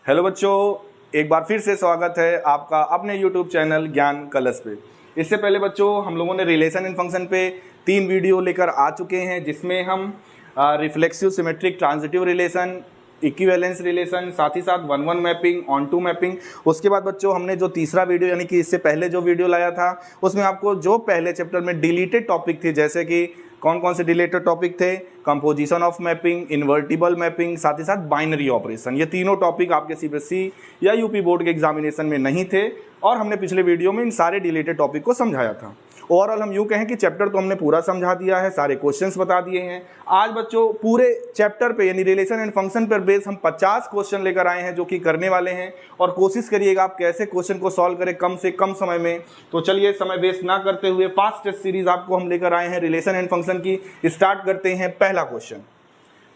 Hello बच्चों, एक बार फिर से स्वागत है आपका अपने YouTube चैनल ज्ञान कलश पे। इससे पहले बच्चों हम लोगों ने रिलेशन एंड फंक्शन पे 3 वीडियो लेकर आ चुके हैं, जिसमें हम reflexive symmetric transitive relation, equivalence relation, साथ ही साथ 1-1 मैपिंग, ऑन-टू मैपिंग। उसके बाद बच्चों हमने जो तीसरा वीडियो यानी कि इससे पहले जो वीडियो लाया था उसमें आपको जो पहले चैप्टर में डिलीटेड टॉपिक थे, जैसे कि कौन कौन से डिलीटेड टॉपिक थे, composition of mapping, invertible mapping, साथ ही साथ बाइनरी ऑपरेशन, ये तीनों टॉपिक आपके सीबीएसई या यूपी बोर्ड के एग्जामिनेशन में नहीं थे और हमने पिछले वीडियो में इन सारे डिलीटेड टॉपिक को समझाया था। ओवरऑल हम यूँ कहें कि चैप्टर तो हमने पूरा समझा दिया है, सारे क्वेश्चंस बता दिए हैं। आज बच्चों पूरे चैप्टर पे यानी रिलेशन एंड फंक्शन पर बेस हम 50 क्वेश्चन लेकर आए हैं जो कि करने वाले हैं, और कोशिश करिएगा आप कैसे क्वेश्चन को सॉल्व करें कम से कम समय में। तो चलिए समय वेस्ट ना करते हुए फास्ट टेस्ट सीरीज आपको हम लेकर आए हैं रिलेशन एंड फंक्शन की। स्टार्ट करते हैं पहला क्वेश्चन।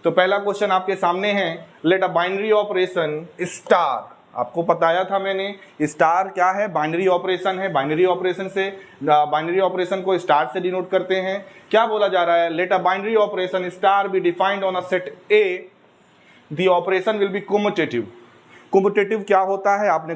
तो पहला क्वेश्चन आपके सामने है, let a binary operation star. आपको बताया था मैंने स्टार क्या है, बाइनरी ऑपरेशन है। बाइनरी ऑपरेशन को स्टार से डिनोट करते हैं। क्या बोला जा रहा है, let a binary operation star be defined on a set A, the operation will be commutative. Commutative क्या होता है, आपने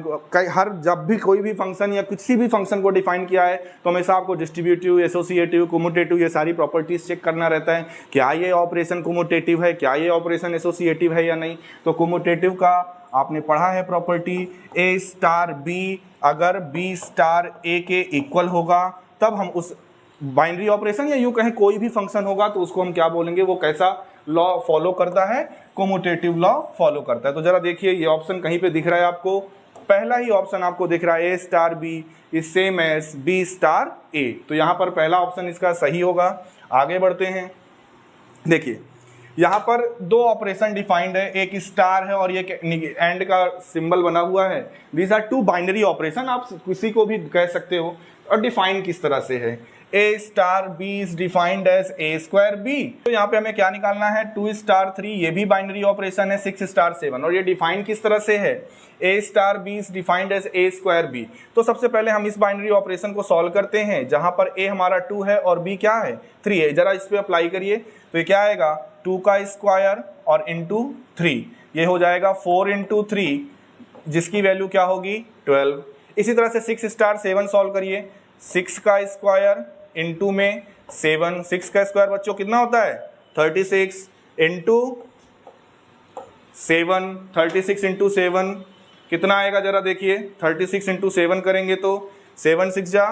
हर जब भी कोई भी फंक्शन या किसी भी फंक्शन को डिफाइन किया है तो हमेशा आपको डिस्ट्रीब्यूटिव, एसोसिएटिव, कम्यूटेटिव ये सारी प्रॉपर्टीज चेक करना रहता है। क्या ये ऑपरेशन कम्यूटेटिव है, क्या ये ऑपरेशन एसोसिएटिव है या नहीं। तो कम्यूटेटिव का आपने पढ़ा है प्रॉपर्टी, ए स्टार बी अगर बी स्टार ए के इक्वल होगा तब हम उस बाइनरी ऑपरेशन या यूँ कहें कोई भी फंक्शन होगा तो उसको हम क्या बोलेंगे, वो कैसा लॉ फॉलो करता है, कम्यूटेटिव लॉ फॉलो करता है। तो जरा देखिए ये ऑप्शन कहीं पे दिख रहा है आपको, पहला ही ऑप्शन आपको दिख रहा है, A star B is same as B star A. तो यहाँ पर पहला ऑप्शन इसका सही होगा। आगे बढ़ते हैं। देखिए यहाँ पर दो ऑपरेशन डिफाइंड है, एक स्टार है और ये एंड का सिंबल बना हुआ है। These are two binary operation, आप किसी को भी कह सकते हो। और डिफाइन किस तरह से है, A star B is defined as A square B. तो यहाँ पे हमें क्या निकालना है, 2 स्टार 3 ये भी बाइनरी ऑपरेशन है, 6 स्टार 7, और ये डिफाइन किस तरह से है, A star B is defined as A square B. तो सबसे पहले हम इस बाइनरी ऑपरेशन को सॉल्व करते हैं, जहां पर ए हमारा 2 है और बी क्या है 3 है। जरा इस पे अप्लाई करिए तो ये क्या आएगा, 2 का स्क्वायर और इंटू 3, ये हो जाएगा 4 इंटू 3 जिसकी वैल्यू क्या होगी 12। इसी तरह से 6 स्टार 7 सॉल्व करिए, 6 का स्क्वायर इंटू में 7, 6 का स्क्वायर बच्चों कितना होता है 36 इंटू 7, 36 इंटू 7 कितना आएगा जरा देखिए, 36 इंटू 7 करेंगे तो 7 6 जा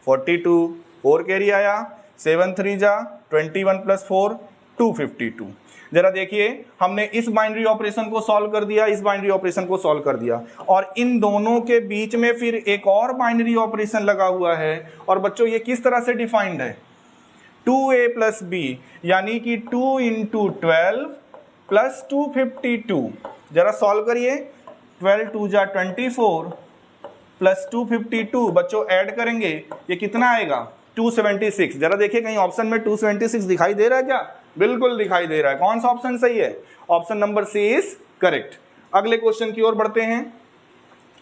42, 4 कैरी आया, 7 3 जा 21 प्लस 4 252। जरा देखिए हमने इस बाइनरी ऑपरेशन को सॉल्व कर दिया, इस बाइनरी ऑपरेशन को सॉल्व कर दिया, और इन दोनों के बीच में फिर एक और बाइनरी ऑपरेशन लगा हुआ है। और बच्चों ये किस तरह से डिफाइंड है, 2a प्लस बी यानी कि 2 इंटू 12 प्लस 252। जरा सॉल्व करिए, 12 2 जा 24 प्लस 252 बच्चों ऐड करेंगे ये कितना आएगा 276। जरा देखिए कहीं ऑप्शन में 276 दिखाई दे रहा है क्या, बिल्कुल दिखाई दे रहा है। कौन सा ऑप्शन सही है, option number C is correct. अगले क्वेश्चन की ओर बढ़ते हैं।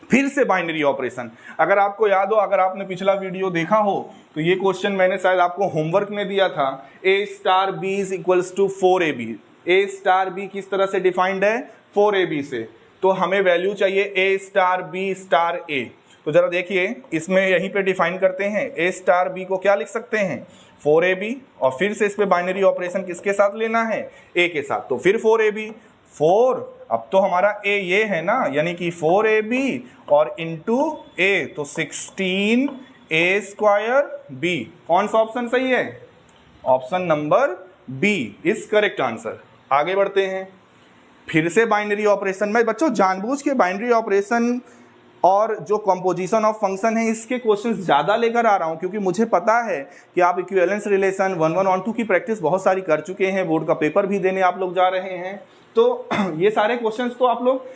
फिर से बाइनरी ऑपरेशन, अगर आपको याद हो, अगर आपने पिछला वीडियो देखा हो तो ये क्वेश्चन मैंने शायद आपको होमवर्क में दिया था, A star B is equals to 4ab। A star B किस तरह से डिफाइंड है 4ab से, तो हमें वैल्यू चाहिए ए स्टार बी स्टार ए। तो जरा देखिए इसमें यहीं पे डिफाइन करते हैं, ए स्टार बी को क्या लिख सकते हैं 4ab, और फिर से इस पे बाइनरी ऑपरेशन किसके साथ लेना है ए के साथ, तो फिर 4ab 4, अब तो हमारा ए ये है ना, यानी कि 4ab और इंटू ए तो 16 ए स्क्वायर बी। कौन सा ऑप्शन सही है, option number B is correct answer. आगे बढ़ते हैं। फिर से बाइनरी ऑपरेशन में बच्चों जानबूझ के बाइनरी ऑपरेशन और जो कंपोजिशन ऑफ फंक्शन है इसके क्वेश्चंस ज़्यादा लेकर आ रहा हूं, क्योंकि मुझे पता है कि आप इक्विवेलेंस रिलेशन 1-1 ऑन-टू की प्रैक्टिस बहुत सारी कर चुके हैं, बोर्ड का पेपर भी देने आप लोग जा रहे हैं, तो ये सारे क्वेश्चंस तो आप लोग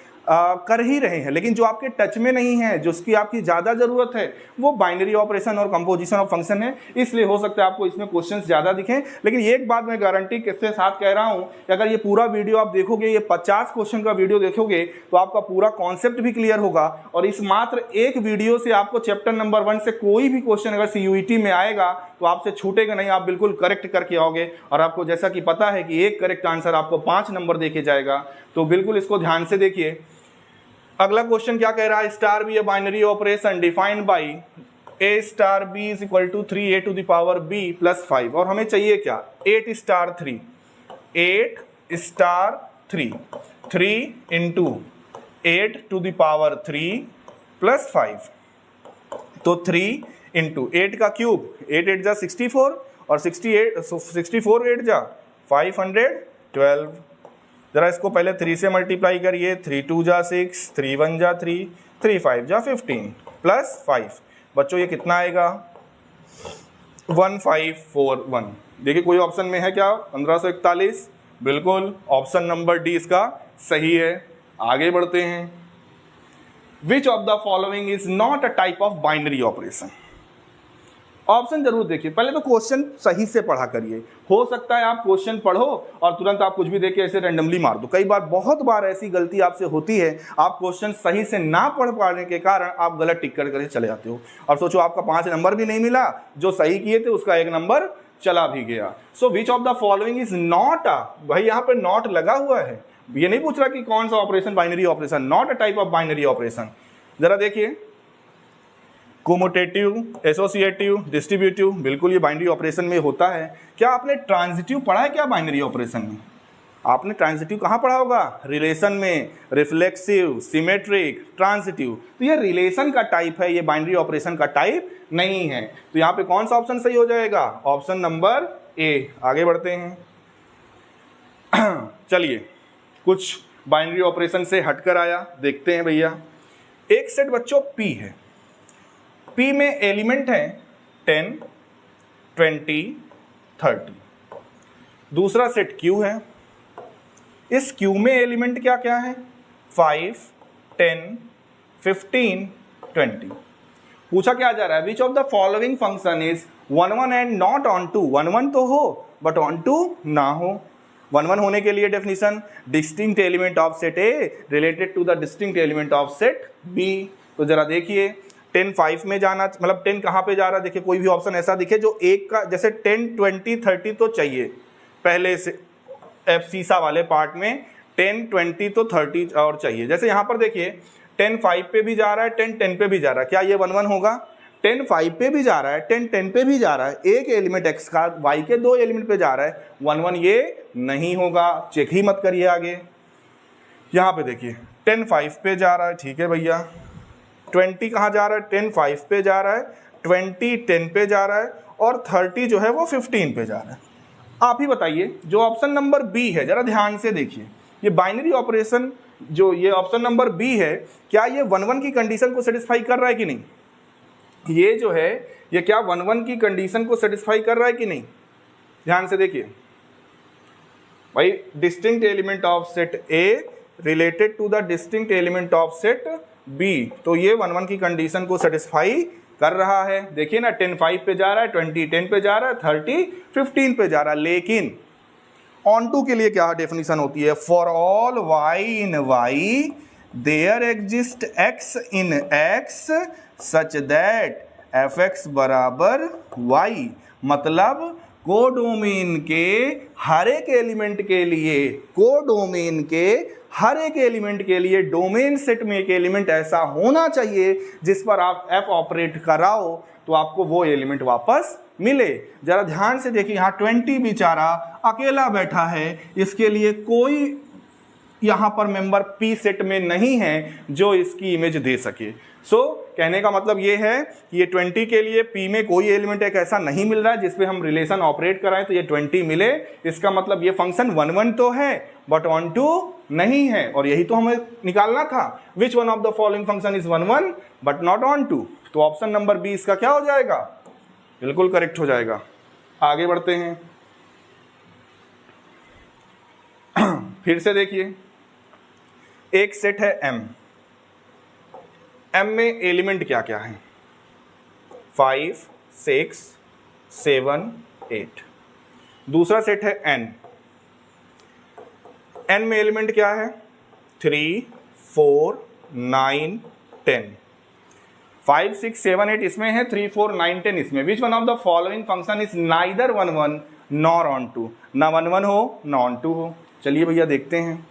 कर ही रहे हैं, लेकिन जो आपके टच में नहीं है, जिसकी आपकी ज़्यादा ज़रूरत है वो बाइनरी ऑपरेशन और कंपोजिशन ऑफ फंक्शन है। इसलिए हो सकता है आपको इसमें क्वेश्चंस ज़्यादा दिखें, लेकिन एक बात मैं गारंटी के साथ कह रहा हूं कि अगर ये पूरा वीडियो आप देखोगे, ये 50 क्वेश्चन का वीडियो देखोगे तो आपका पूरा कॉन्सेप्ट भी क्लियर होगा, और इस मात्र एक वीडियो से आपको चैप्टर नंबर 1 से कोई भी क्वेश्चन अगर CUET में आएगा तो आपसे छूटेगा नहीं, आप बिल्कुल करेक्ट करके आओगे। और आपको जैसा कि पता है कि एक करेक्ट आंसर आपको 5 नंबर देके जाएगा, तो बिल्कुल इसको ध्यान से देखिए। अगला क्वेश्चन क्या कह रहा है, star be a binary operation defined by A star B is equal to 3a to the power b plus 5, और हमें चाहिए क्या 8 star 3, 8 star 3 into 8 to the power 3 plus 5, तो 3 इंटू 8 का क्यूब, 8 8 जा 64 और 64 8 जा 512। जरा इसको पहले 3 से मल्टीप्लाई करिए, 3 2 जा 6, 3 1 जा 3, 3 5 जा 15 प्लस 5, बच्चों ये कितना आएगा 1541। देखिए कोई ऑप्शन में है क्या 1541, बिल्कुल ऑप्शन नंबर डी इसका सही है। आगे बढ़ते हैं, विच of the following is not a type of binary operation. Option जरूर देखिए, पहले तो क्वेश्चन सही से पढ़ा करिए। हो सकता है आप क्वेश्चन पढ़ो और तुरंत आप कुछ भी देख के ऐसे रैंडमली मार दो। कई बार, बहुत बार ऐसी गलती आपसे होती है, आप क्वेश्चन सही से ना पढ़ पाने के कारण आप गलत टिक करके चले जाते हो और सोचो आपका 5 नंबर भी नहीं मिला, जो सही किए थे उसका 1 नंबर चला भी गया। So which of the following is not a, भाई यहाँ पे नॉट लगा हुआ है, ये नहीं पूछ रहा कि कौन सा operation binary operation, not a type of binary operation. जरा देखिए, कोमोटेटिव, एसोसिएटिव, डिस्ट्रीब्यूटिव, बिल्कुल ये बाइनरी ऑपरेशन में होता है। क्या आपने ट्रांजिटिव पढ़ा है क्या बाइनरी ऑपरेशन में? आपने ट्रांजिटिव कहाँ पढ़ा होगा? रिलेशन में, रिफ्लेक्सिव, सिमेट्रिक, ट्रांजिटिव। तो ये रिलेशन का टाइप है, ये बाइनरी ऑपरेशन का टाइप नहीं है। तो यहाँ पे कौन सा ऑप्शन सही हो जाएगा? ऑप्शन नंबर ए। आगे बढ़ते हैं। चलिए, कुछ बाइनरी ऑपरेशन से हटकर आया, देखते हैं भैया। एक सेट बच्चों P है, P में एलिमेंट है 10, 20, 30। दूसरा सेट Q है, इस Q में एलिमेंट क्या क्या है? 5, 10, 15, 20। पूछा क्या जा रहा है? Which of the following function is 1 1 and not onto. 1 1 तो हो बट ऑन टू ना हो। 1 1 होने के लिए definition, distinct element of set A related to the distinct element of set B. तो जरा देखिए, 10 5 में जाना, मतलब 10 कहाँ पे जा रहा है? देखिए कोई भी ऑप्शन ऐसा दिखे जो एक का, जैसे 10 20 30 तो चाहिए पहले से, एफ सीसा वाले पार्ट में 10 20 तो 30 और चाहिए। जैसे यहाँ पर देखिए 10 5 पे भी जा रहा है, 10 10 पे भी जा रहा है, क्या ये 1 1 होगा? 10 5 पे भी जा रहा है, 10 10 पे भी जा रहा है, एक एलिमेंट x का y के 2 एलिमेंट पे जा रहा है, 1 1 ये नहीं होगा, चेक ही मत करिए। आगे यहाँ पे देखिए 10 5 पे जा रहा है, ठीक है भैया। 20 कहाँ जा रहा है? 10 5 पे जा रहा है, 20 10 पे जा रहा है और 30 जो है वो 15 पे जा रहा है। आप ही बताइए, जो ऑप्शन नंबर बी है, जरा ध्यान से देखिए, ये बाइनरी ऑपरेशन जो ये ऑप्शन नंबर बी है, क्या ये 1 1 की कंडीशन को सेटिस्फाई कर रहा है कि नहीं? ये जो है ये क्या 1 1 की कंडीशन को सेटिस्फाई कर रहा है कि नहीं? ध्यान से देखिए भाई, distinct element of set A related to the distinct element of set B, तो ये 1 1 की कंडीशन को सेटिस्फाई कर रहा है। देखिए ना, 10 5 पे जा रहा है, 20 10 पे जा रहा है, 30 15 पे जा रहा है। लेकिन ऑन टू के लिए क्या डेफिनेशन होती है? For all y in y there exist x in x such that fx बराबर y। मतलब कोडोमेन के हर एक एलिमेंट के लिए, कोडोमेन के हर एक एलिमेंट के लिए डोमेन सेट में एक एलिमेंट ऐसा होना चाहिए जिस पर आप f ऑपरेट कराओ तो आपको वो एलिमेंट वापस मिले। जरा ध्यान से देखिए, यहाँ 20 बेचारा अकेला बैठा है, इसके लिए कोई यहाँ पर मेंबर P सेट में नहीं है जो इसकी इमेज दे सके। सो कहने का मतलब ये है कि ये 20 के लिए P में कोई एलिमेंट एक ऐसा नहीं मिल रहा है जिसपे हम रिलेशन ऑपरेट कराएं तो ये 20 मिले। इसका मतलब ये फंक्शन 1 1 तो है बट ऑन टू नहीं है, और यही तो हमें निकालना था। Which one of the following function is 1 1 but not onto? तो ऑप्शन नंबर बी इसका क्या हो जाएगा? बिल्कुल करेक्ट हो जाएगा। आगे बढ़ते हैं। फिर से देखिए, एक सेट है M, M में एलिमेंट क्या क्या है? 5 6 7 8। दूसरा सेट है N, N में एलिमेंट क्या है? 3 4 9 10। 5 6 7 8 इसमें है, 3 4 9 10 इसमें। Which one of the following function is neither 1 1 nor onto? ना 1 1 हो ना ऑन टू हो। चलिए भैया देखते हैं।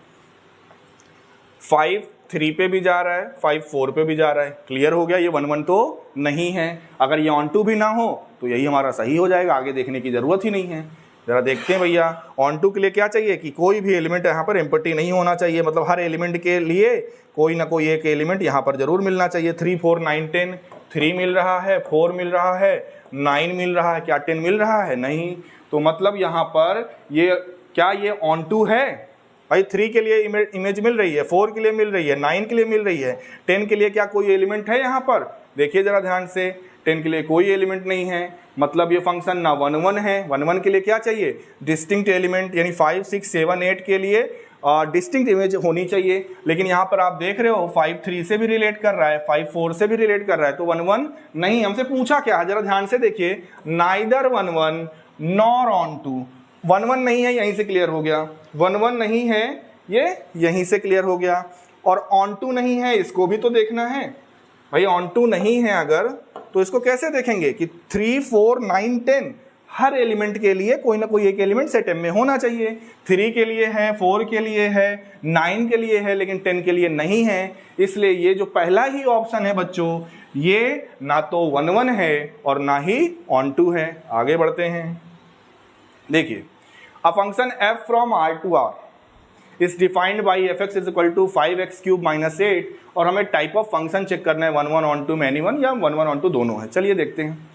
5 3 पे भी जा रहा है, 5 4 पे भी जा रहा है। क्लियर हो गया, ये 1 1 तो नहीं है। अगर ये ऑन टू भी ना हो तो यही हमारा सही हो जाएगा, आगे देखने की ज़रूरत ही नहीं है। ज़रा देखते हैं भैया, ऑन टू के लिए क्या चाहिए कि कोई भी एलिमेंट यहाँ पर एम्प्टी नहीं होना चाहिए, मतलब हर एलिमेंट के लिए कोई ना कोई एक एलिमेंट यहाँ पर जरूर मिलना चाहिए। 3 4 9 10, 3 मिल रहा है, 4 मिल रहा है, 9 मिल रहा है, क्या 10 मिल रहा है? नहीं। तो मतलब यहाँ पर ये क्या ये ऑन टू है भाई? 3 के लिए इमेज मिल रही है, 4 के लिए मिल रही है, 9 के लिए मिल रही है, 10 के लिए क्या कोई एलिमेंट है यहाँ पर? देखिए ज़रा ध्यान से, 10 के लिए कोई एलिमेंट नहीं है, मतलब ये फंक्शन ना 1 1 है। 1 1 के लिए क्या चाहिए? डिस्टिंक्ट एलिमेंट, यानी 5 6 7 8 के लिए डिस्टिंक्ट इमेज होनी चाहिए। लेकिन यहाँ पर आप देख रहे हो 5 3 से भी रिलेट कर रहा है, 5 4 से भी रिलेट कर रहा है, तो 1 1 नहीं। हमसे पूछा क्या है? जरा ध्यान से देखिए, नाइदर 1 1 नॉर ऑन टू। 1 1 नहीं है, यहीं से क्लियर हो गया। 1 1 नहीं है, ये यहीं से क्लियर हो गया। और ऑन टू नहीं है, इसको भी तो देखना है भाई। ऑन टू नहीं है अगर, तो इसको कैसे देखेंगे कि 3 4 9 10 हर एलिमेंट के लिए कोई ना कोई एक एलिमेंट सेट M में होना चाहिए। 3 के लिए है, 4 के लिए है, 9 के लिए है, लेकिन 10 के लिए नहीं है। इसलिए ये जो पहला ही ऑप्शन है बच्चों, ये ना तो 1 1 है और ना ही ऑन टू है। आगे बढ़ते हैं, देखिए, a function f from r to r is defined by fx is equal to 5x³ minus 8, और हमें टाइप ऑफ फंक्शन चेक करना है 1 1 ऑन टू मैनी वन या 1 1 ऑन टू दोनों है। चलिए देखते हैं।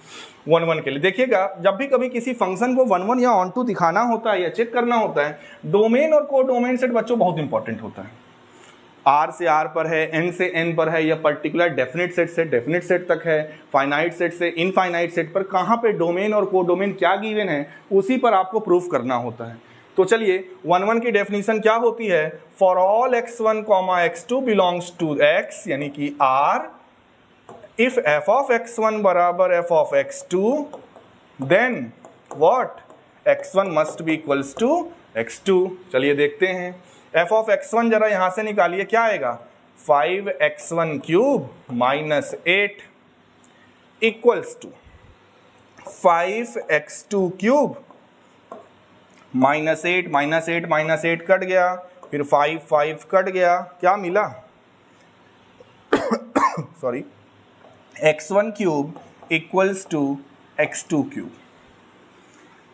1 1 के लिए देखिएगा, जब भी कभी किसी फंक्शन को 1 1 या ऑन टू दिखाना होता है या चेक करना होता है, डोमेन और को डोमेन सेट बच्चों बहुत इंपॉर्टेंट होता है। R से R पर है, N से N पर है, या पर्टिकुलर डेफिनेट सेट से डेफिनेट सेट तक है, फाइनाइट सेट से इनफाइनाइट सेट पर, कहाँ पे डोमेन और को डोमेन क्या गिवन है उसी पर आपको प्रूफ करना होता है। तो चलिए 1 1 की डेफिनेशन क्या होती है? For all x1, x2 belongs to x, यानी कि R, if f of x1 बराबर f of x2, then what? x1 must be equals to x2। चलिए देखते हैं, f ऑफ x1 जरा यहां से निकालिए, क्या आएगा? 5x1³ minus 8 equals to 5x2³ minus 8 minus 8 minus 8 cut गया, फिर 5 5 कट गया, क्या मिला? Sorry, x1³ equals to x2³।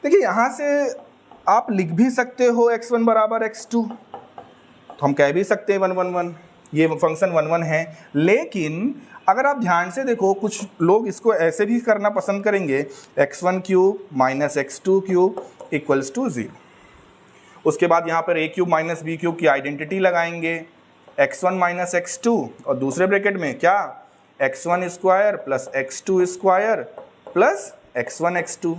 देखिए यहां से आप लिख भी सकते हो x1 बराबर x2, तो हम कह भी सकते हैं 1 1 1, ये फंक्शन 1 1 है। लेकिन अगर आप ध्यान से देखो, कुछ लोग इसको ऐसे भी करना पसंद करेंगे, x1³ minus x2³ equals to 0। उसके बाद यहाँ पर a³ माइनस b³ की आइडेंटिटी लगाएंगे, x1 माइनस x2, और दूसरे ब्रैकेट में क्या? x1 square plus x2 square plus x1 x2।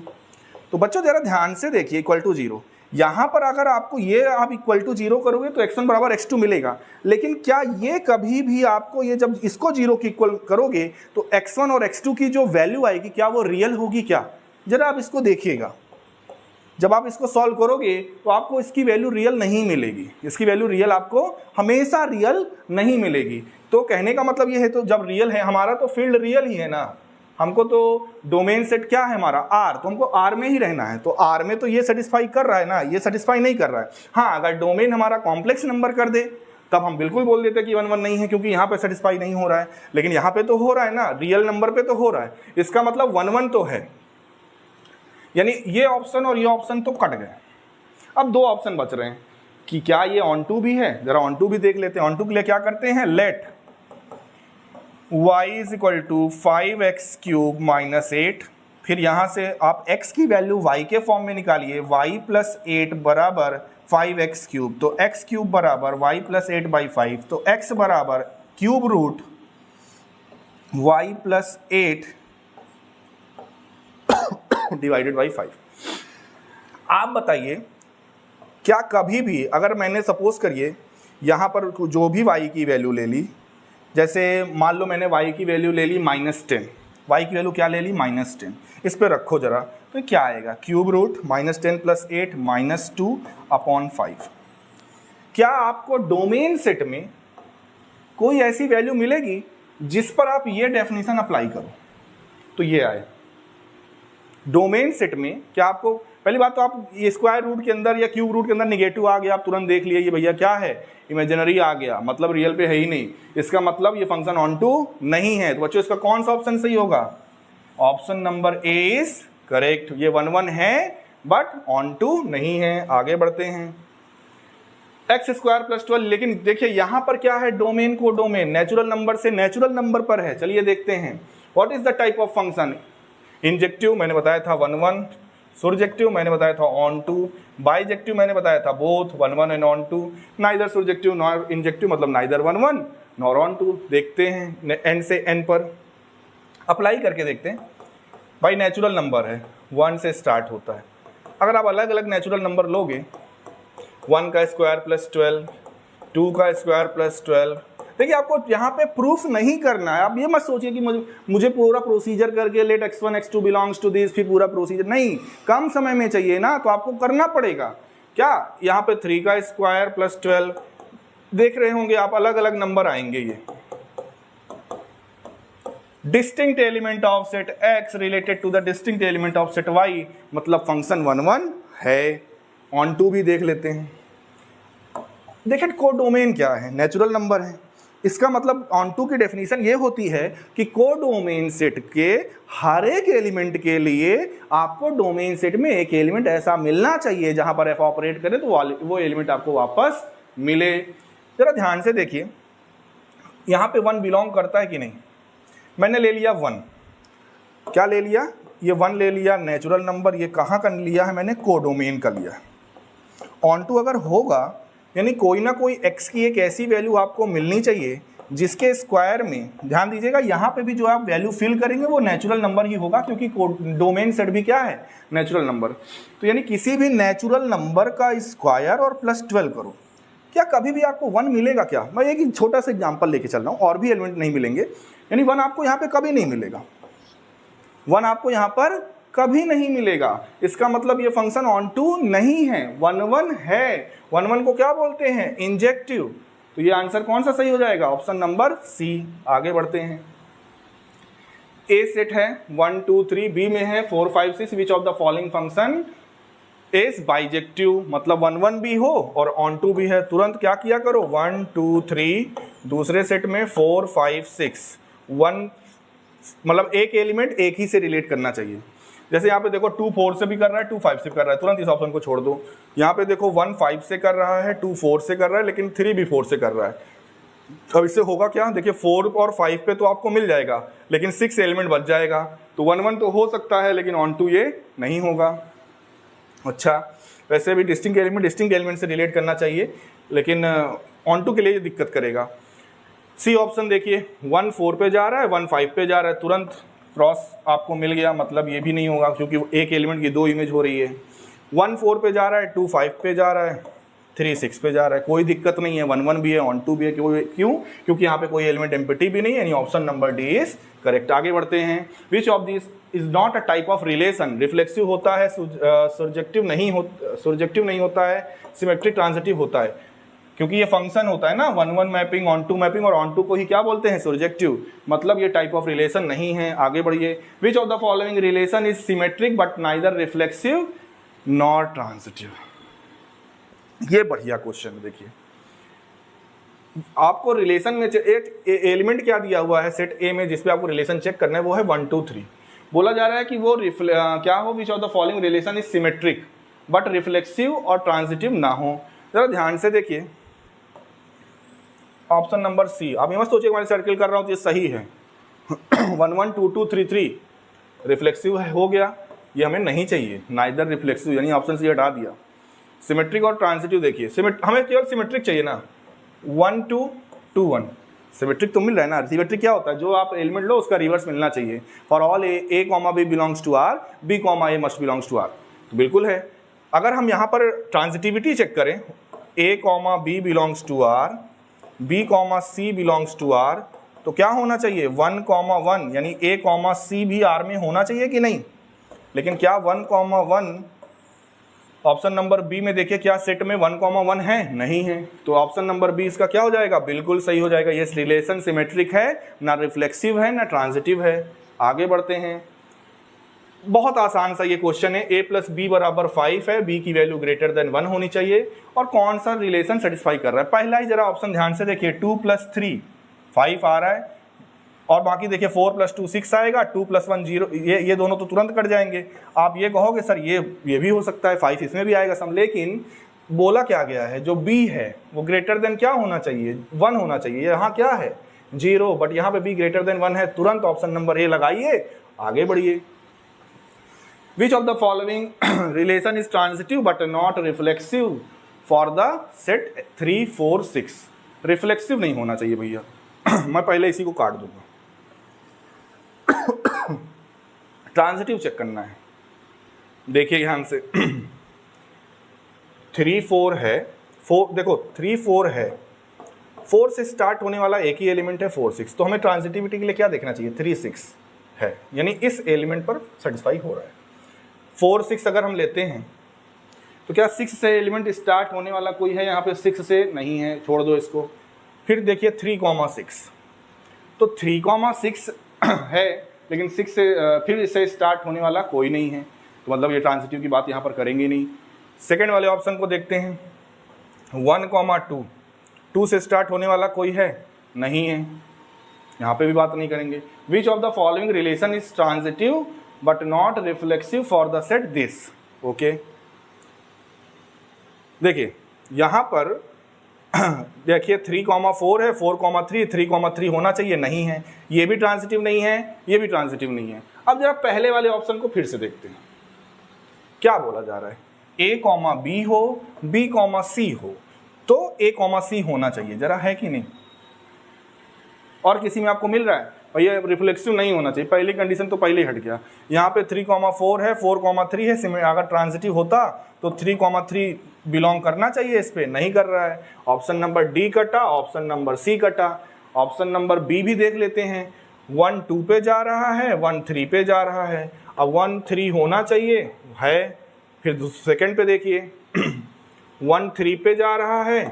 तो बच्चों जरा ध्यान से देखिए, इक्वल टू 0। यहाँ पर अगर आपको ये आप इक्वल टू 0 करोगे तो x1 बराबर x2 मिलेगा, लेकिन क्या ये कभी भी आपको, ये जब इसको 0 की इक्वल करोगे तो x1 और x2 की जो वैल्यू आएगी, क्या वो रियल होगी क्या? जरा आप इसको देखिएगा, जब आप इसको सॉल्व करोगे तो आपको इसकी वैल्यू रियल नहीं मिलेगी, इसकी वैल्यू रियल आपको हमेशा रियल नहीं मिलेगी। तो कहने का मतलब ये है, तो जब रियल है हमारा तो फील्ड रियल ही है ना, हमको तो डोमेन सेट क्या है हमारा? R, तो हमको R में ही रहना है। तो R में तो ये सेटिस्फाई कर रहा है ना, ये सेटिस्फाई नहीं कर रहा है। हाँ, अगर डोमेन हमारा कॉम्प्लेक्स नंबर कर दे तब हम बिल्कुल बोल देते कि 1 1 नहीं है, क्योंकि यहाँ पे सेटिस्फाई नहीं हो रहा है। लेकिन यहाँ पे तो हो रहा है ना, रियल नंबर पे तो हो रहा है, इसका मतलब 1 1 तो है। यानी ये ऑप्शन और ये ऑप्शन तो कट गए। अब 2 ऑप्शन बच रहे हैं कि क्या ये ऑन टू भी है। जरा ऑन टू भी देख लेते हैं। ऑन टू के लिए क्या करते हैं? Let y is equal to 5x³ minus 8, फिर यहाँ से आप x की वैल्यू y के फॉर्म में निकालिए, y प्लस 8 बराबर 5x³, तो x³ बराबर y प्लस 8 बाई 5, तो x बराबर cube root y plus 8 divided by 5। आप बताइए, क्या कभी भी अगर मैंने सपोज करिए यहाँ पर जो भी y की वैल्यू ले ली, जैसे मान लो मैंने y की वैल्यू ले ली -10, y की वैल्यू क्या ले ली? -10, इस पे रखो जरा, तो क्या आएगा? Cube root -10 plus 8 -2 upon 5। क्या आपको डोमेन सेट में कोई ऐसी वैल्यू मिलेगी जिस पर आप ये डेफिनेशन अप्लाई करो तो ये आए? डोमेन सेट में क्या आपको पहली बात तो आप ये स्क्वायर रूट के अंदर या क्यूब रूट के अंदर निगेटिव आ गया, आप तुरंत देख लिए ये भैया क्या है, इमेजिनरी आ गया, मतलब रियल पे है ही नहीं, इसका मतलब ये फंक्शन ऑन टू नहीं है। तो बच्चों इसका कौन सा ऑप्शन सही होगा? Option number A is correct. ये 1 1 है बट ऑन टू नहीं है। आगे बढ़ते हैं, एक्स स्क्वायर प्लस 12, लेकिन देखिए यहां पर क्या है, डोमेन को डोमेन नेचुरल नंबर से नेचुरल नंबर पर है। चलिए देखते हैं what is the type of function. Injective मैंने बताया था 1 1, सुरजेक्टिव मैंने बताया था ऑन टू, बाइजेक्टिव मैंने बताया था both 1 1 and onto, neither surjective nor injective मतलब नाइदर 1 1 नॉर ऑन टू। देखते हैं एन से एन पर अप्लाई करके देखते हैं। भाई नेचुरल नंबर है, 1 से स्टार्ट होता है। अगर आप अलग अलग नेचुरल नंबर लोगे, 1 का स्क्वायर प्लस 12, 2 का स्क्वायर प्लस 12, देखिए आपको यहाँ पे प्रूफ नहीं करना है। आप ये मत सोचिए कि मुझे पूरा प्रोसीजर करके late x1 x2 belongs to this, फिर पूरा प्रोसीजर नहीं, कम समय में चाहिए ना, तो आपको करना पड़ेगा क्या, यहाँ पे 3 का स्क्वायर प्लस 12 देख रहे होंगे आप, अलग अलग नंबर आएंगे। ये distinct element of set x related to the distinct element of set y, मतलब फंक्शन 1 1 है। ऑन टू भी देख लेते हैं। देखिए कोडोमेन क्या है, नेचुरल नंबर है, इसका मतलब ऑन टू की डेफिनेशन ये होती है कि कोडोमेन सेट के हर एक एलिमेंट के लिए आपको डोमेन सेट में एक एलिमेंट ऐसा मिलना चाहिए जहां पर f ऑपरेट करे तो वो एलिमेंट आपको वापस मिले। जरा ध्यान से देखिए, यहां पे 1 बिलोंग करता है कि नहीं। मैंने ले लिया 1, क्या ले लिया, ये 1 ले लिया नेचुरल नंबर, ये कहाँ का लिया है मैंने, कोडोमेन का लिया। ऑन टू अगर होगा यानी कोई ना कोई x की एक ऐसी वैल्यू आपको मिलनी चाहिए जिसके स्क्वायर में, ध्यान दीजिएगा यहाँ पे भी जो आप वैल्यू फिल करेंगे वो नेचुरल नंबर ही होगा, क्योंकि डोमेन सेट भी क्या है, नेचुरल नंबर। तो यानी किसी भी नेचुरल नंबर का स्क्वायर और प्लस 12 करो, क्या कभी भी आपको 1 मिलेगा क्या? मैं एक छोटा सा एग्जाम्पल लेके चल रहा हूँ, और भी एलिमेंट नहीं मिलेंगे, यानी 1 आपको यहाँ पे कभी नहीं मिलेगा, 1 आपको यहाँ पर कभी नहीं मिलेगा। इसका मतलब ये फंक्शन ऑन टू नहीं है, 1 1 है। 1 1 को क्या बोलते हैं, इंजेक्टिव। तो ये आंसर कौन सा सही हो जाएगा, ऑप्शन नंबर सी। आगे बढ़ते हैं, ए सेट है 1 2 3, बी में है 4 5 6, विच of the following function is bijective, मतलब 1 1 भी हो और ऑन टू भी है। तुरंत क्या किया करो, 1 2 3, दूसरे सेट में 4 5 6, 1 मतलब एक एलिमेंट एक ही से रिलेट करना चाहिए। जैसे यहाँ पे देखो 2 4 से भी कर रहा है, 2 5 से कर रहा है, तुरंत इस ऑप्शन को छोड़ दो। यहाँ पे देखो 1 5 से कर रहा है, 2 4 से कर रहा है, लेकिन 3 भी 4 से कर रहा है। अब इससे होगा क्या, देखिए 4 और 5 पे तो आपको मिल जाएगा, लेकिन 6 एलिमेंट बच जाएगा। तो 1 1 तो हो सकता है, लेकिन ऑन टू ये नहीं होगा। अच्छा, वैसे भी डिस्टिंक्ट एलिमेंट से रिलेट करना चाहिए, लेकिन ऑन टू के लिए ये दिक्कत करेगा। सी ऑप्शन देखिए, 1 4 पे जा रहा है, 1 5 पे जा रहा है, तुरंत क्रॉस आपको मिल गया, मतलब ये भी नहीं होगा क्योंकि एक एलिमेंट की 2 इमेज हो रही है। 1 4 पे जा रहा है, 2 5 पे जा रहा है, 3 6 पे जा रहा है, कोई दिक्कत नहीं है, 1 1 भी है, ऑन टू भी है। क्यों? क्योंकि यहाँ पे कोई एलिमेंट एम्प्टी भी नहीं है, यानी option number D is correct. आगे बढ़ते हैं, which of this is not a type of relation, reflexive होता है, सुरजेक्टिव नहीं होता है, सिमेट्रिक ट्रांजिटिव होता है। क्योंकि ये फंक्शन होता है ना 1 1 मैपिंग, ऑन टू मैपिंग, और ऑन टू को ही क्या बोलते हैं, सुरजेक्टिव, मतलब ये टाइप ऑफ रिलेशन नहीं है। आगे बढ़िए, विच of the following relation is symmetric but neither reflexive nor transitive. ये बढ़िया क्वेश्चन। देखिए आपको रिलेशन में एक एलिमेंट क्या दिया हुआ है सेट ए में, जिसपे आपको रिलेशन चेक करना है, वो है 1 2 3। बोला जा रहा है कि वो क्या हो, विच of the following relation is symmetric but reflexive और ट्रांजिटिव ना हो। जरा ध्यान से देखिए, ऑप्शन नंबर सी। आप ये मत सोचिए मैं सर्किल कर रहा हूँ तो ये सही है। 1 1 2 2 3 3 रिफ्लेक्सिव हो गया, ये हमें नहीं चाहिए, नाइदर रिफ्लेक्सिव, यानी ऑप्शन सी हटा दिया। सिमेट्रिक और ट्रांजिटिव देखिए, हमें केवल सिमेट्रिक चाहिए ना, 1 2 2 1 सिमेट्रिक तो मिल रहा है ना। सिमेट्रिक क्या होता है, जो आप एलिमेंट लो उसका रिवर्स मिलना चाहिए। For all A comma B belongs to R, B comma A must belongs to R, तो बिल्कुल है। अगर हम यहाँ पर ट्रांजिटिविटी चेक करें, A comma B belongs to R, B comma C belongs to R, तो क्या होना चाहिए, 1 कॉमा 1, यानी ए कॉमा सी भी आर में होना चाहिए कि नहीं। लेकिन क्या 1 कॉमा 1 ऑप्शन नंबर बी में देखिए, क्या सेट में 1 कॉमा 1 है, नहीं है। तो ऑप्शन नंबर बी इसका क्या हो जाएगा, बिल्कुल सही हो जाएगा। ये रिलेशन सिमेट्रिक है, ना रिफ्लेक्सिव है, ना ट्रांजिटिव है। आगे बढ़ते हैं, बहुत आसान सा ये क्वेश्चन है। a प्लस बी बराबर 5 है, b की वैल्यू ग्रेटर देन 1 होनी चाहिए, और कौन सा रिलेशन सेटिस्फाई कर रहा है। पहला ही जरा ऑप्शन ध्यान से देखिए, 2 प्लस 3 5 आ रहा है, और बाकी देखिए 4 प्लस 2 6 आएगा, 2 प्लस 1 0, ये दोनों तो तुरंत कट जाएंगे। आप ये कहोगे सर ये भी हो सकता है, 5 इसमें भी आएगा सम, लेकिन बोला क्या गया है, जो b है वो ग्रेटर देन क्या होना चाहिए, 1 होना चाहिए। यहाँ क्या है 0, बट यहाँ पे b ग्रेटर देन 1 है, तुरंत ऑप्शन नंबर ए लगाइए, आगे बढ़िए। Which of the following relation is transitive but not reflexive for the set 3 4 6? Reflexive नहीं होना चाहिए भैया। मैं पहले इसी को काट दूंगा। ट्रांजिटिव चेक करना है, देखिए ध्यान से। 3 4 है, 4 देखो 3 4 है, 4 से स्टार्ट होने वाला एक ही एलिमेंट है 4 6, तो हमें ट्रांजिटिविटी के लिए क्या देखना चाहिए, 3 6 है, यानी इस एलिमेंट पर सेटिस्फाई हो रहा है। 4 6 अगर हम लेते हैं तो क्या 6 से एलिमेंट स्टार्ट होने वाला कोई है यहाँ पे, 6 से नहीं है, छोड़ दो इसको। फिर देखिए 3,6, तो 3,6 है, लेकिन 6 से फिर इससे स्टार्ट होने वाला कोई नहीं है, तो मतलब ये ट्रांजिटिव की बात यहाँ पर करेंगे नहीं। सेकेंड वाले ऑप्शन को देखते हैं, 1,2, 2 से स्टार्ट होने वाला कोई है, नहीं है, यहाँ पे भी बात नहीं करेंगे। विच of the following relation is transitive but not reflexive for the set this, okay. देखिए यहाँ पर देखिए 3,4 है, 4,3, 3,3 होना चाहिए, नहीं है, ये भी ट्रांजिटिव नहीं है, ये भी ट्रांजिटिव नहीं है। अब जरा पहले वाले ऑप्शन को फिर से देखते हैं, क्या बोला जा रहा है, a, b हो, b, c हो, तो a, c होना चाहिए, जरा है कि नहीं। और किसी में आपको मिल रहा है भैया रिफ्लेक्सिव नहीं होना चाहिए, पहली कंडीशन तो पहले ही हट गया। यहाँ पे 3,4 है, 4,3 है, अगर ट्रांजिटिव होता तो 3,3 बिलोंग करना चाहिए इस पे, नहीं कर रहा है। ऑप्शन नंबर डी कटा, ऑप्शन नंबर सी कटा, ऑप्शन नंबर बी भी देख लेते हैं, 1 2 पे जा रहा है, 1 3 पे जा रहा है। अब 1 3 होना चाहिए है, फिर सेकंड पे देखिए 1 3 पे जा रहा है,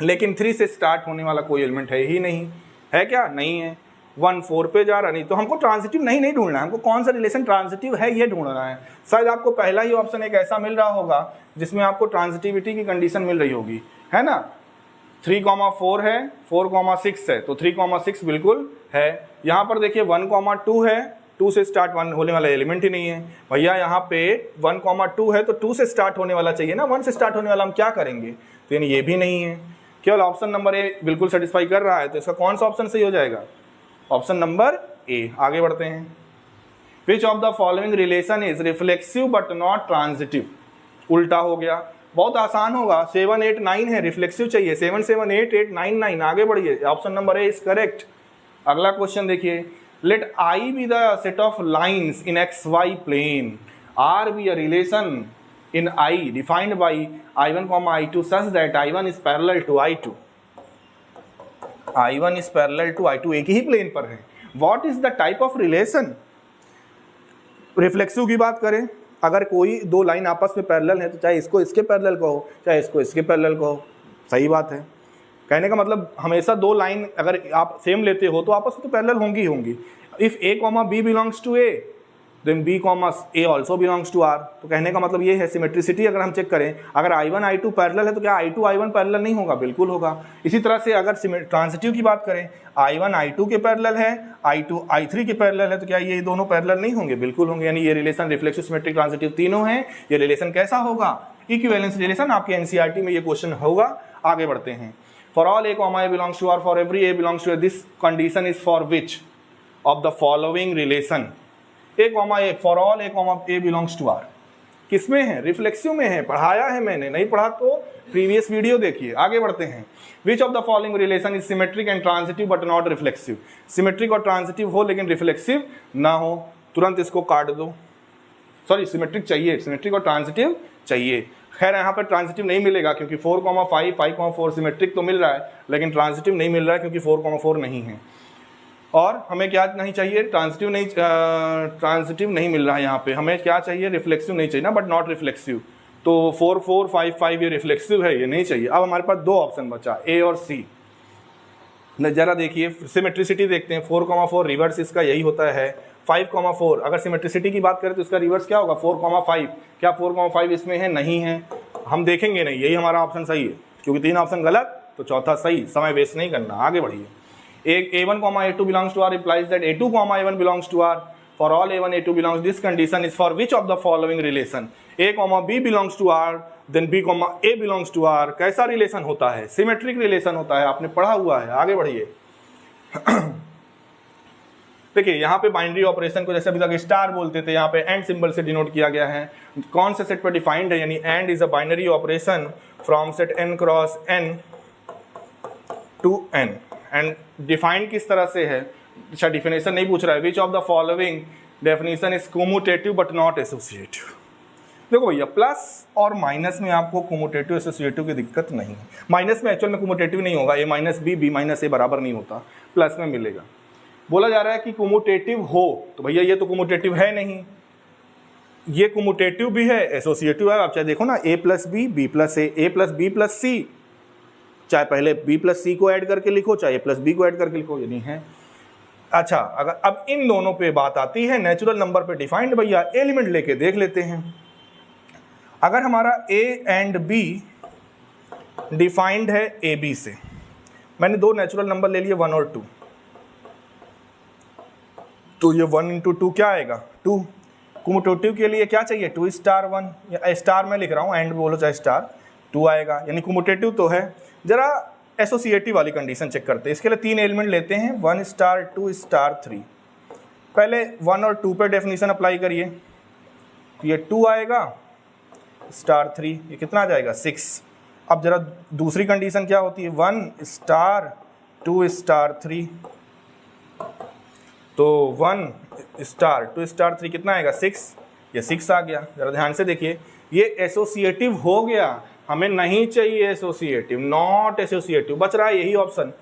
लेकिन 3 से स्टार्ट होने वाला कोई एलिमेंट है ही नहीं, है क्या, नहीं है। 1 4 पे जा रहा, नहीं, तो हमको ट्रांजिटिव नहीं ढूंढना है, हमको कौन सा रिलेशन ट्रांजिटिव है ये ढूंढना है। शायद आपको पहला ही ऑप्शन एक ऐसा मिल रहा होगा जिसमें आपको ट्रांजिटिविटी की कंडीशन मिल रही होगी, है ना। 3,4 है, 4,6 है, तो 3,6 बिल्कुल है। यहाँ पर देखिए 1,2 है, 2 से स्टार्ट होने वाला एलिमेंट ही नहीं है भैया। यहाँ पे 1,2 है, तो 2 से स्टार्ट होने वाला चाहिए ना, 1 से स्टार्ट होने वाला हम क्या करेंगे, तो यानी ये भी नहीं है। केवल ऑप्शन नंबर ए बिल्कुल सेटिस्फाई कर रहा है, तो इसका कौन सा ऑप्शन सही हो जाएगा, ऑप्शन नंबर ए। आगे बढ़ते हैं। विच of the following relation is reflexive but not transitive, उल्टा हो गया, बहुत आसान होगा। 7 8 9 है, रिफ्लेक्सिव चाहिए, 7 7 8 8 9 9, आगे बढ़िए, option number A is correct. अगला क्वेश्चन देखिए, let I be the set of lines in X Y plane, R be a relation in I defined by I1, I2 such that I1 is parallel to I2. I1 is parallel to I2, एक ही plane पर है। What is the type of relation? Reflexive की बात करें, अगर कोई दो line आपस में पैरेलल है तो चाहे इसको इसके पैरेलल कहो, चाहे इसको इसके पैरेलल कहो, सही बात है। कहने का मतलब हमेशा दो लाइन अगर आप सेम लेते हो तो आपस में तो पैरेलल होंगी ही होंगी। If A, B belongs to A, then B, A also belongs to R। तो कहने का मतलब ये है, सिमेट्रिसिटी अगर हम चेक करें, अगर I1 I2 पैरेलल है तो क्या I2 I1 पैरेलल नहीं होगा, बिल्कुल होगा। इसी तरह से अगर ट्रांजिटिव की बात करें, I1 I2 के पैरेलल है, I2 I3 के पैरेलल है, तो क्या ये दोनों पैरेलल नहीं होंगे, बिल्कुल होंगे। यानी ये रिलेशन रिफ्लेक्सिव, सिमेट्रिक, ट्रांजिटिव तीनों हैं। ये रिलेशन कैसा होगा, इक्विवेलेंस रिलेशन, आपके एनसीईआरटी में ये क्वेश्चन होगा। आगे बढ़ते हैं। For all A, A belongs to R, for every A belongs to A, this condition is for which of the following relation, A, A, for all A belongs to R, किसमें है, reflexive में है। पढ़ाया है मैंने, नहीं पढ़ा तो प्रीवियस वीडियो देखिए। आगे बढ़ते हैं। विच of the following relation is symmetric and transitive but not reflexive, symmetric और ट्रांजिटिव हो लेकिन रिफ्लेक्सिव ना हो, तुरंत इसको काट दो। सॉरी, सिमेट्रिक चाहिए, सिमेट्रिक और ट्रांजिटिव चाहिए। खैर यहाँ पर ट्रांजिटिव नहीं मिलेगा क्योंकि 4,5, 5,4 सिमेट्रिक तो मिल रहा है, लेकिन ट्रांजिटिव नहीं मिल रहा है क्योंकि 4,4 नहीं है। और हमें क्या नहीं चाहिए, ट्रांजिटिव नहीं मिल रहा है यहाँ पे, हमें क्या चाहिए, रिफ्लेक्सिव नहीं चाहिए ना, बट नॉट रिफ्लेक्सिव। तो 4 4 5 5 ये रिफ्लेक्सिव है, ये नहीं चाहिए। अब हमारे पास दो ऑप्शन बचा, ए और सी। जरा देखिए सिमेट्रिसिटी देखते हैं, 4,4 रिवर्स इसका यही होता है, 5,4 अगर सिमेट्रिसिटी की बात करें तो इसका रिवर्स क्या होगा 4,5, क्या 4,5 इसमें है, नहीं है, हम देखेंगे नहीं, यही हमारा ऑप्शन सही है, क्योंकि 3 ऑप्शन गलत तो चौथा सही, समय वेस्ट नहीं करना, आगे बढ़िए। एक A1, A2 belongs to R implies that A2, A1 belongs to R. For all A1, A2 belongs, this condition is for which of the following relation? A, B belongs to R, then B, A belongs to R. कैसा relation होता है? Symmetric relation होता है, आपने पढ़ा हुआ है, आगे बढ़िए। देखिए यहाँ पे बाइनरी ऑपरेशन को जैसे अभी तक स्टार बोलते थे, यहाँ पे एंड सिंबल से डिनोट किया गया है। कौन से सेट पर डिफाइंड है, यानी and is a binary operation from set n cross n to n। And defined किस तरह से है, अच्छा डिफिनेशन नहीं पूछ रहा है, which of the following definition is commutative but not associative. देखो भैया प्लस और माइनस में आपको कोमोटेटिव एसोसिएटिव की दिक्कत नहीं है, माइनस में एक्चुअल में कोमोटेटिव नहीं होगा, a माइनस बी माइनस ए बराबर नहीं होता, प्लस में मिलेगा। बोला जा रहा है कि कोमोटेटिव हो, तो भैया ये तो कोमोटेटिव है नहीं, ये कोमोटेटिव भी है एसोसिएटिव है। आप चाहे देखो ना a plus B plus A plus B plus C, चाहे पहले b प्लस सी को ऐड करके लिखो, चाहे a प्लस बी को ऐड करके लिखो, ये नहीं है। अच्छा अगर अब इन दोनों पे बात आती है नेचुरल नंबर पे डिफाइंड, भैया एलिमेंट लेके देख लेते हैं। अगर हमारा a एंड b डिफाइंड है ए बी से, मैंने दो नेचुरल नंबर ले लिए 1 और 2, तो ये 1 इंटू 2 क्या आएगा 2। कोमोटेटिव के लिए क्या चाहिए 2 स्टार 1, या स्टार में लिख रहा हूँ, एंड बोलो चाहे स्टार 2 आएगा, यानी कोमोटेटिव तो है। जरा एसोसिएटिव वाली कंडीशन चेक करते हैं, इसके लिए 3 एलिमेंट लेते हैं, 1 स्टार 2 स्टार 3। पहले 1 और 2 पे डेफिनेशन अप्लाई करिए, तो ये 2 आएगा स्टार 3, ये कितना आ जाएगा 6। अब जरा दूसरी कंडीशन क्या होती है 1 स्टार 2 स्टार 3, तो 1 स्टार 2 स्टार 3 कितना आएगा 6, ये 6 आ गया। जरा ध्यान से देखिए ये एसोसिएटिव हो गया, हमें नहीं चाहिए एसोसिएटिव, नॉट एसोसिएटिव, बच रहा है यही ऑप्शन,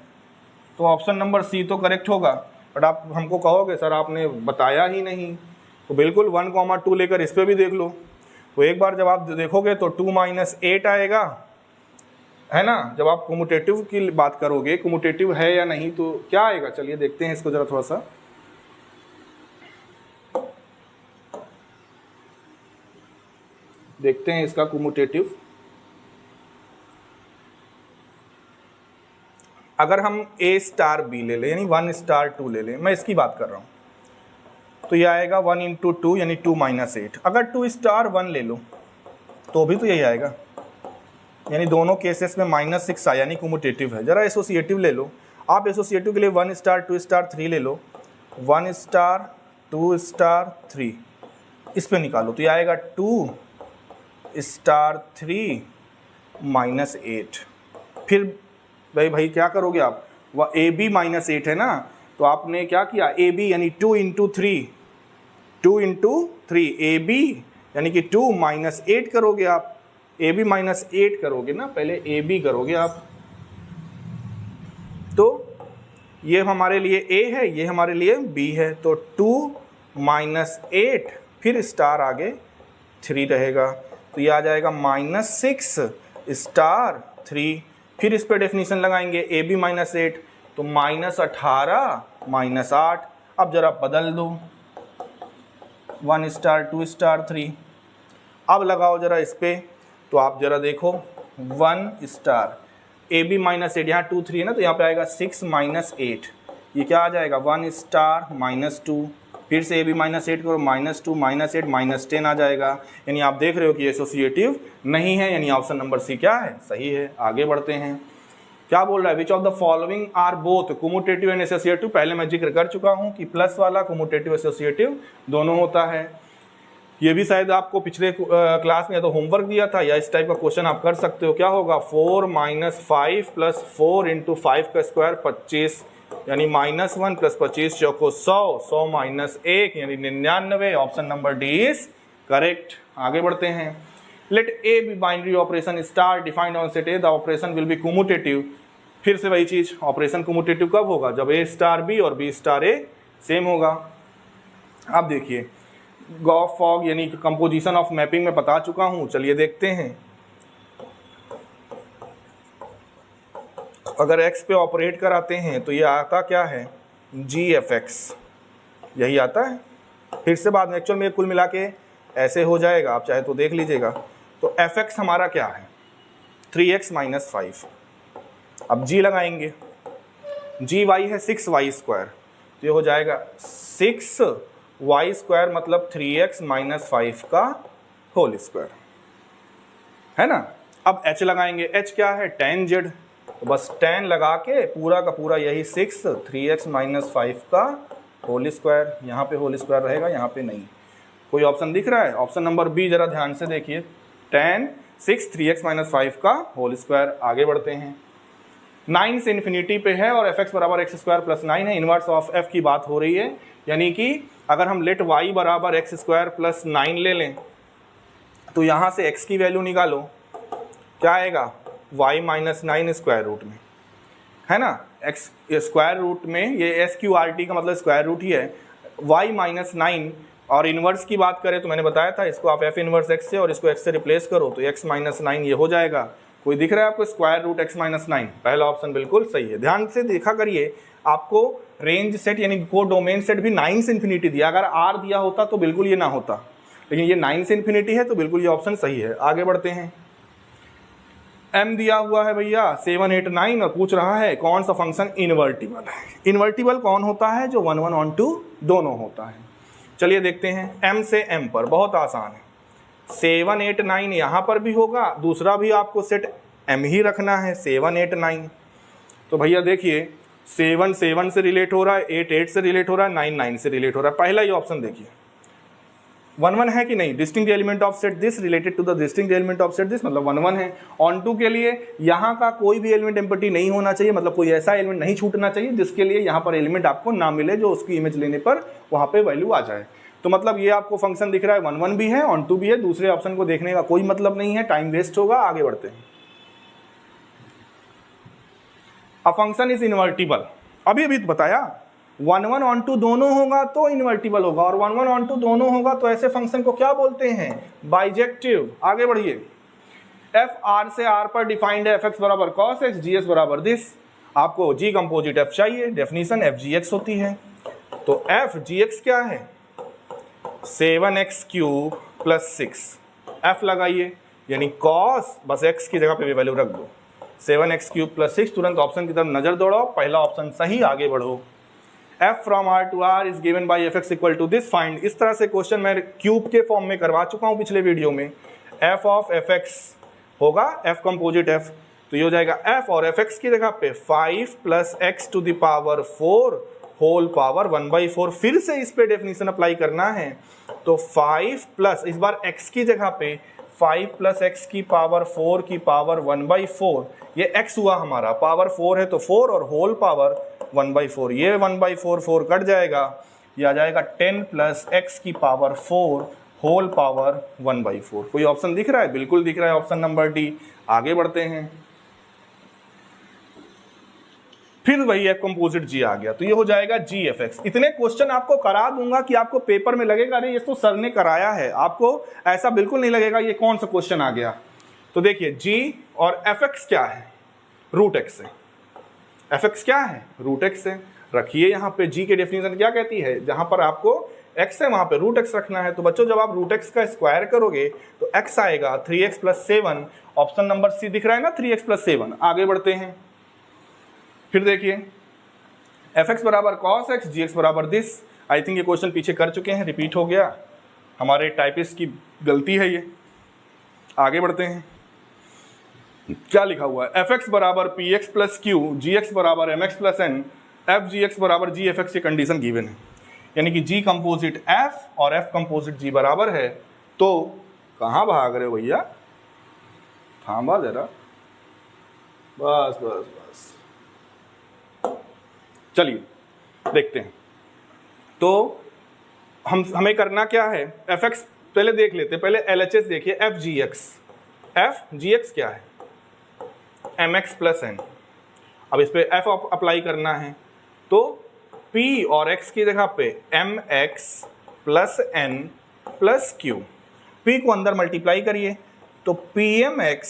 तो ऑप्शन नंबर सी तो करेक्ट होगा। बट आप हमको कहोगे सर आपने बताया ही नहीं, तो बिल्कुल 1,2 लेकर इस पर भी देख लो, तो एक बार जब आप देखोगे तो 2 माइनस 8 आएगा, है ना। जब आप कोमोटेटिव की बात करोगे कोमोटेटिव है या नहीं तो क्या आएगा, चलिए देखते हैं इसको जरा थोड़ा सा। देखते हैं इसका कोमोटेटिव। अगर हम a स्टार b ले लें, यानी 1 स्टार 2 ले लें, मैं इसकी बात कर रहा हूँ, तो ये आएगा 1 इंटू 2 यानी 2 माइनस 8। अगर 2 स्टार 1 ले लो तो भी तो यही आएगा, यानी दोनों केसेस में -6 आया, यानी कोमोटेटिव है। जरा एसोसिएटिव ले लो आप, एसोसिएटिव के लिए 1 स्टार 2 स्टार 3 ले लो, 1 स्टार 2 स्टार 3, इस पे निकालो तो ये आएगा 2 स्टार 3 माइनस 8। फिर भाई क्या करोगे आप, वह ए बी माइनस 8 है ना, तो आपने क्या किया ए बी यानी 2 इंटू 3, 2 इंटू 3 ए बी यानी कि 2 माइनस 8 करोगे आप, ए बी माइनस 8 करोगे ना, पहले ए बी करोगे आप, तो ये हमारे लिए ए है, ये हमारे लिए बी है, तो 2 माइनस 8 फिर स्टार आगे 3 रहेगा, तो ये आ जाएगा -6 स्टार 3। फिर इस पर डेफिनेशन लगाएंगे ए बी माइनस 8, तो -18 माइनस 8। अब जरा बदल दो 1 स्टार 2 स्टार 3, अब लगाओ जरा इस पे, तो आप जरा देखो 1 स्टार ए बी माइनस 8, यहाँ 2 3 है ना, तो यहाँ पे आएगा 6 माइनस 8, ये क्या आ जाएगा 1 स्टार -2। फिर से ए बी माइनस 8 करो, -2 माइनस 8 -10 आ जाएगा, यानी आप देख रहे हो कि एसोसिएटिव नहीं है, यानी ऑप्शन नंबर सी क्या है सही है। आगे बढ़ते हैं, क्या बोल रहा है, which of the following are both commutative and associative. पहले मैं जिक्र कर चुका हूं कि प्लस वाला कोमोटेटिव एसोसिएटिव दोनों होता है, ये भी शायद आपको पिछले क्लास में या तो होमवर्क दिया था या इस टाइप का क्वेश्चन आप कर सकते हो। क्या होगा 4 माइनस 5 प्लस 4 इंटू 5 का स्क्वायर 25, यानी -1 प्लस 25 चौको 100, 100 माइनस 1 यानी 99। Option number D is correct. आगे बढ़ते हैं, let A be binary operation star defined on set A, the operation will be commutative. फिर से वही चीज, ऑपरेशन कोमोटेटिव कब होगा, जब ए स्टार बी और बी स्टार ए सेम होगा। अब देखिए गॉफ फॉग यानी कंपोजिशन ऑफ मैपिंग में बता चुका हूं, चलिए देखते हैं। अगर x पे ऑपरेट कराते हैं तो ये आता क्या है, gfx, यही आता है। फिर से बाद में एक्चुअल में कुल मिला के ऐसे हो जाएगा, आप चाहे तो देख लीजिएगा। तो fx हमारा क्या है, 3x - 5। अब g लगाएंगे, gy है 6y², तो ये हो जाएगा 6y² मतलब 3x - 5 का होल स्क्वायर, है ना। अब h लगाएंगे, h क्या है, tan z, तो बस tan लगा के पूरा का पूरा यही 6 3x - 5 का होल स्क्वायर, यहाँ पे होल स्क्वायर रहेगा, यहाँ पे नहीं। कोई ऑप्शन दिख रहा है, ऑप्शन नंबर बी जरा ध्यान से देखिए, tan 6 3x - 5 का होल स्क्वायर। आगे बढ़ते हैं, 9 से इन्फिनिटी पे है और fx बराबर x² + 9 है, इनवर्स ऑफ f की बात हो रही है, यानी कि अगर हम लेट y बराबर x² + 9 ले लें तो यहाँ से x की वैल्यू निकालो, क्या आएगा, y - 9 स्क्वायर रूट में, है ना। x स्क्वायर रूट में ये SQRT का मतलब स्क्वायर रूट ही है, y - 9 और इन्वर्स की बात करें तो मैंने बताया था इसको आप f इनवर्स x से और इसको x से रिप्लेस करो तो x - 9 ये हो जाएगा। कोई दिख रहा है आपको, स्क्वायर रूट x - 9, पहला ऑप्शन बिल्कुल सही है। ध्यान से देखा करिए, आपको रेंज सेट यानी को डोमेन सेट भी 9 से इन्फिनिटी दिया, अगर r दिया होता तो बिल्कुल ये ना होता, लेकिन ये 9 से इन्फिनिटी है तो बिल्कुल ये ऑप्शन सही है। आगे बढ़ते हैं, m दिया हुआ है भैया 7 8 9 और पूछ रहा है कौन सा फंक्शन इन्वर्टिबल है। इन्वर्टिबल कौन होता है, जो 1 1 on 2 दोनों होता है। चलिए देखते हैं, m से m पर, बहुत आसान है। 7 8 9 यहाँ पर भी होगा, दूसरा भी आपको सेट m ही रखना है, 7 8 9। तो भैया देखिए 7 7 से रिलेट हो रहा है, 8 8 से रिलेट हो रहा है, 9 9 से रिलेट हो रहा है। पहला ही ऑप्शन देखिए 1 1 है कि नहीं, distinct element of set this related to the distinct element of set this, मतलब 1 1 है। ऑन टू के लिए यहाँ का कोई भी एलिमेंट एम्प्टी नहीं होना चाहिए, मतलब कोई ऐसा एलिमेंट नहीं छूटना चाहिए जिसके लिए यहाँ पर एलिमेंट आपको ना मिले, जो उसकी इमेज लेने पर वहाँ पे वैल्यू आ जाए। तो मतलब ये आपको फंक्शन दिख रहा है 1 1 भी है, ऑन टू भी है, दूसरे ऑप्शन को देखने का कोई मतलब नहीं है, टाइम वेस्ट होगा। आगे बढ़ते हैं, अ फंक्शन इज इन्वर्टिबल, अभी बताया 1 1 on 2 दोनों होगा तो इन्वर्टिबल होगा, और 1 1 on 2 दोनों होगा तो ऐसे फंक्शन को क्या बोलते हैं, बाइजेक्टिव। आगे बढ़िए, f r से r पर डिफाइंड है, fx बराबर cos x, gx बराबर दिस। आपको g कंपोजिट f चाहिए, डेफिनेशन f gx होती है, तो f gx क्या है, 7x³ + 6, f लगाइए यानी cos, बस x की जगह पे भी वैल्यू रख दो, 7x³ + 6। तुरंत ऑप्शन की तरफ नजर दौड़ाओ, पहला ऑप्शन सही, आगे बढ़ो। f from r to r is given by fx equal to this, find। इस तरह से क्वेश्चन मैं क्यूब के फॉर्म में करवा चुका हूं पिछले वीडियो में। f of fx होगा f कंपोजिट f, तो ये हो जाएगा f और fx की जगह पे 5 + x⁴ होल पावर 1/4। फिर से इस पे डेफिनेशन अप्लाई करना है, तो 5 प्लस इस बार x की जगह पे 5 + x⁴ 1/4, ये x हुआ हमारा, पावर 4 है तो 4 और होल पावर 1/4, ये 1/4 4 कट जाएगा, ये आ जाएगा 10 + x⁴ होल पावर 1/4। कोई ऑप्शन दिख रहा है, बिल्कुल दिख रहा है, ऑप्शन नंबर डी। आगे बढ़ते हैं, फिर वही f कंपोजिट g आ गया, तो ये हो जाएगा gfx। इतने क्वेश्चन आपको करा दूंगा कि आपको पेपर में लगेगा अरे ये तो सर ने कराया है, आपको ऐसा बिल्कुल नहीं लगेगा ये कौन सा क्वेश्चन आ गया। तो देखिए g और fx क्या है, √x है, fx क्या है, √x है। रखिए यहाँ पे g के डेफिनेशन क्या कहती है, जहां पर आपको x है वहां पे √x रखना है। तो बच्चों जब आप √x का स्क्वायर करोगे तो x आएगा 3x + 7, ऑप्शन नंबर सी दिख रहा है ना, 3x + 7। आगे बढ़ते हैं, फिर देखिए fx बराबर cos x, gx बराबर दिस। आई थिंक ये क्वेश्चन पीछे कर चुके हैं, रिपीट हो गया, हमारे टाइपिस्ट की गलती है ये। आगे बढ़ते हैं, क्या लिखा हुआ है, fx बराबर px + q, gx बराबर mx + n, f gx बराबर gfx, ये कंडीशन गिवन है, यानी कि g कंपोजिट f और f कंपोजिट g बराबर है। तो कहाँ भाग रहे हो भैया, थांबा जरा, बस बस बस, चलिए देखते हैं। तो हमें करना क्या है, fx पहले देख लेते हैं, पहले LHS देखिए, f gx क्या है, mx + n। अब इस पे f अप्लाई करना है, तो p और x की जगह पे mx + n + q, p को अंदर मल्टीप्लाई करिए तो pmx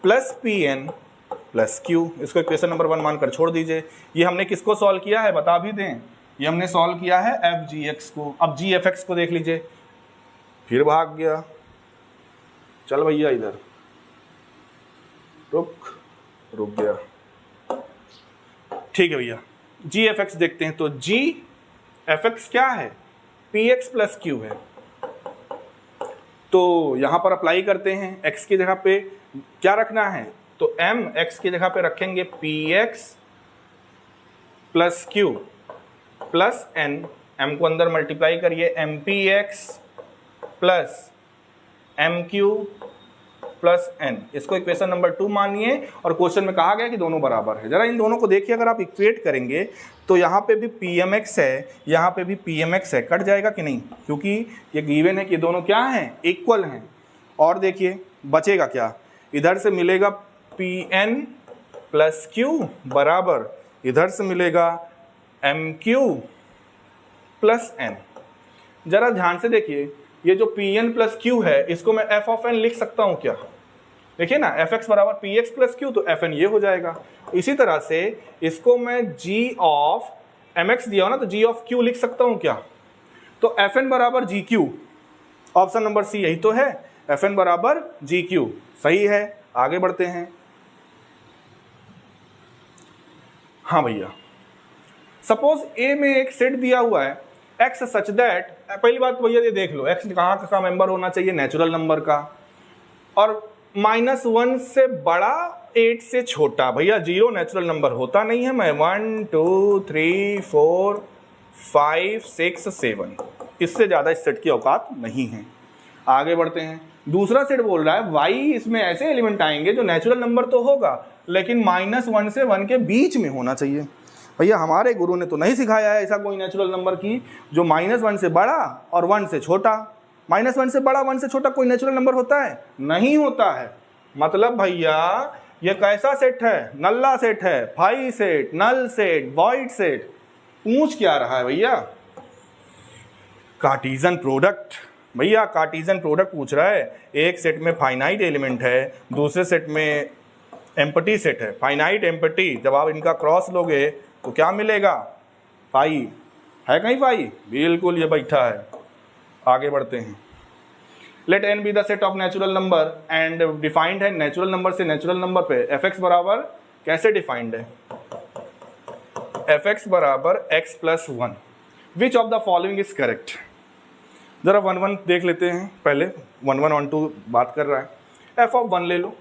+ pn प्लस क्यू। इसको इक्वेशन नंबर 1 मानकर छोड़ दीजिए। ये हमने किसको सॉल्व किया है बता भी दें, ये हमने सॉल्व किया है एफ जी एक्स को। अब जी एफ एक्स को देख लीजिए, फिर भाग गया। चल भैया इधर रुक गया। ठीक है भैया, जी एफ एक्स देखते हैं। तो जी एफ एक्स क्या है, पी एक्स प्लस क्यू है। तो यहां पर अप्लाई करते हैं, x की जगह पे क्या रखना है, तो m x की जगह पे रखेंगे P X plus Q plus n, m को अंदर मल्टीप्लाई करिए, M P X plus M Q plus n। इसको इक्वेशन नंबर 2 मानिए और क्वेश्चन में कहा गया कि दोनों बराबर है। जरा इन दोनों को देखिए, अगर आप इक्वेट करेंगे तो यहाँ पे भी पी एम एक्स है, यहाँ पे भी पी एम एक्स है, कट जाएगा कि नहीं, क्योंकि ये गिवन है कि दोनों क्या हैं, इक्वल हैं। और देखिए बचेगा क्या, इधर से मिलेगा पी एन प्लस क्यू बराबर इधर से मिलेगा एम क्यू प्लस एन। जरा ध्यान से देखिए, ये जो पी एन प्लस क्यू है इसको मैं एफ ऑफ एन लिख सकता हूं क्या, देखिए ना, एफ एक्स बराबर पी एक्स प्लस क्यू, तो एफ एन ये हो जाएगा। इसी तरह से इसको मैं जी ऑफ एम एक्स दिया हो ना, तो जी ऑफ क्यू लिख सकता हूं क्या, तो एफ एन बराबर G Q. Option number C यही तो है, एफ एन बराबर जी क्यू, सही है। आगे बढ़ते हैं। हाँ भैया, सपोज ए में एक सेट दिया हुआ है x सच दैट, पहली बात भैया ये देख लो x कहाँ का मेंबर होना चाहिए, नेचुरल नंबर का, और -1 से बड़ा 8 से छोटा। भैया 0 नेचुरल नंबर होता नहीं है, मैं 1 2 3 4 5 6 7, इससे ज़्यादा इस सेट की औकात नहीं है। आगे बढ़ते हैं। दूसरा सेट बोल रहा है y, इसमें ऐसे एलिमेंट आएंगे जो नेचुरल नंबर तो होगा लेकिन -1 से 1 के बीच में होना चाहिए। भैया हमारे गुरु ने तो नहीं सिखाया है ऐसा कोई नेचुरल नंबर की जो -1 से बड़ा और 1 से छोटा। -1 से बड़ा 1 से छोटा कोई नेचुरल नंबर होता है, नहीं होता है। मतलब भैया ये कैसा सेट है, नल्ला सेट है, phi set, null set, void set. पूछ क्या रहा है भैया, कार्टीजन प्रोडक्ट। भैया कार्टीजन प्रोडक्ट पूछ रहा है। एक सेट में फाइनाइट एलिमेंट है, दूसरे सेट में एम्प्टी सेट है, फाइनाइट एम्प्टी। जब आप इनका क्रॉस लोगे तो क्या मिलेगा, फाई है, कहीं फाई, बिल्कुल ये बैठा है। आगे बढ़ते हैं। Let N be the set of natural number and defined है नेचुरल नंबर से नेचुरल नंबर पे एफ एक्स बराबर कैसे डिफाइंड है, एफ एक्स बराबर X plus 1। Which of the following is correct. जरा 1 1 देख लेते हैं पहले, 1 1 ऑन 2 बात कर रहा है। एफ ऑफ 1 ले लो,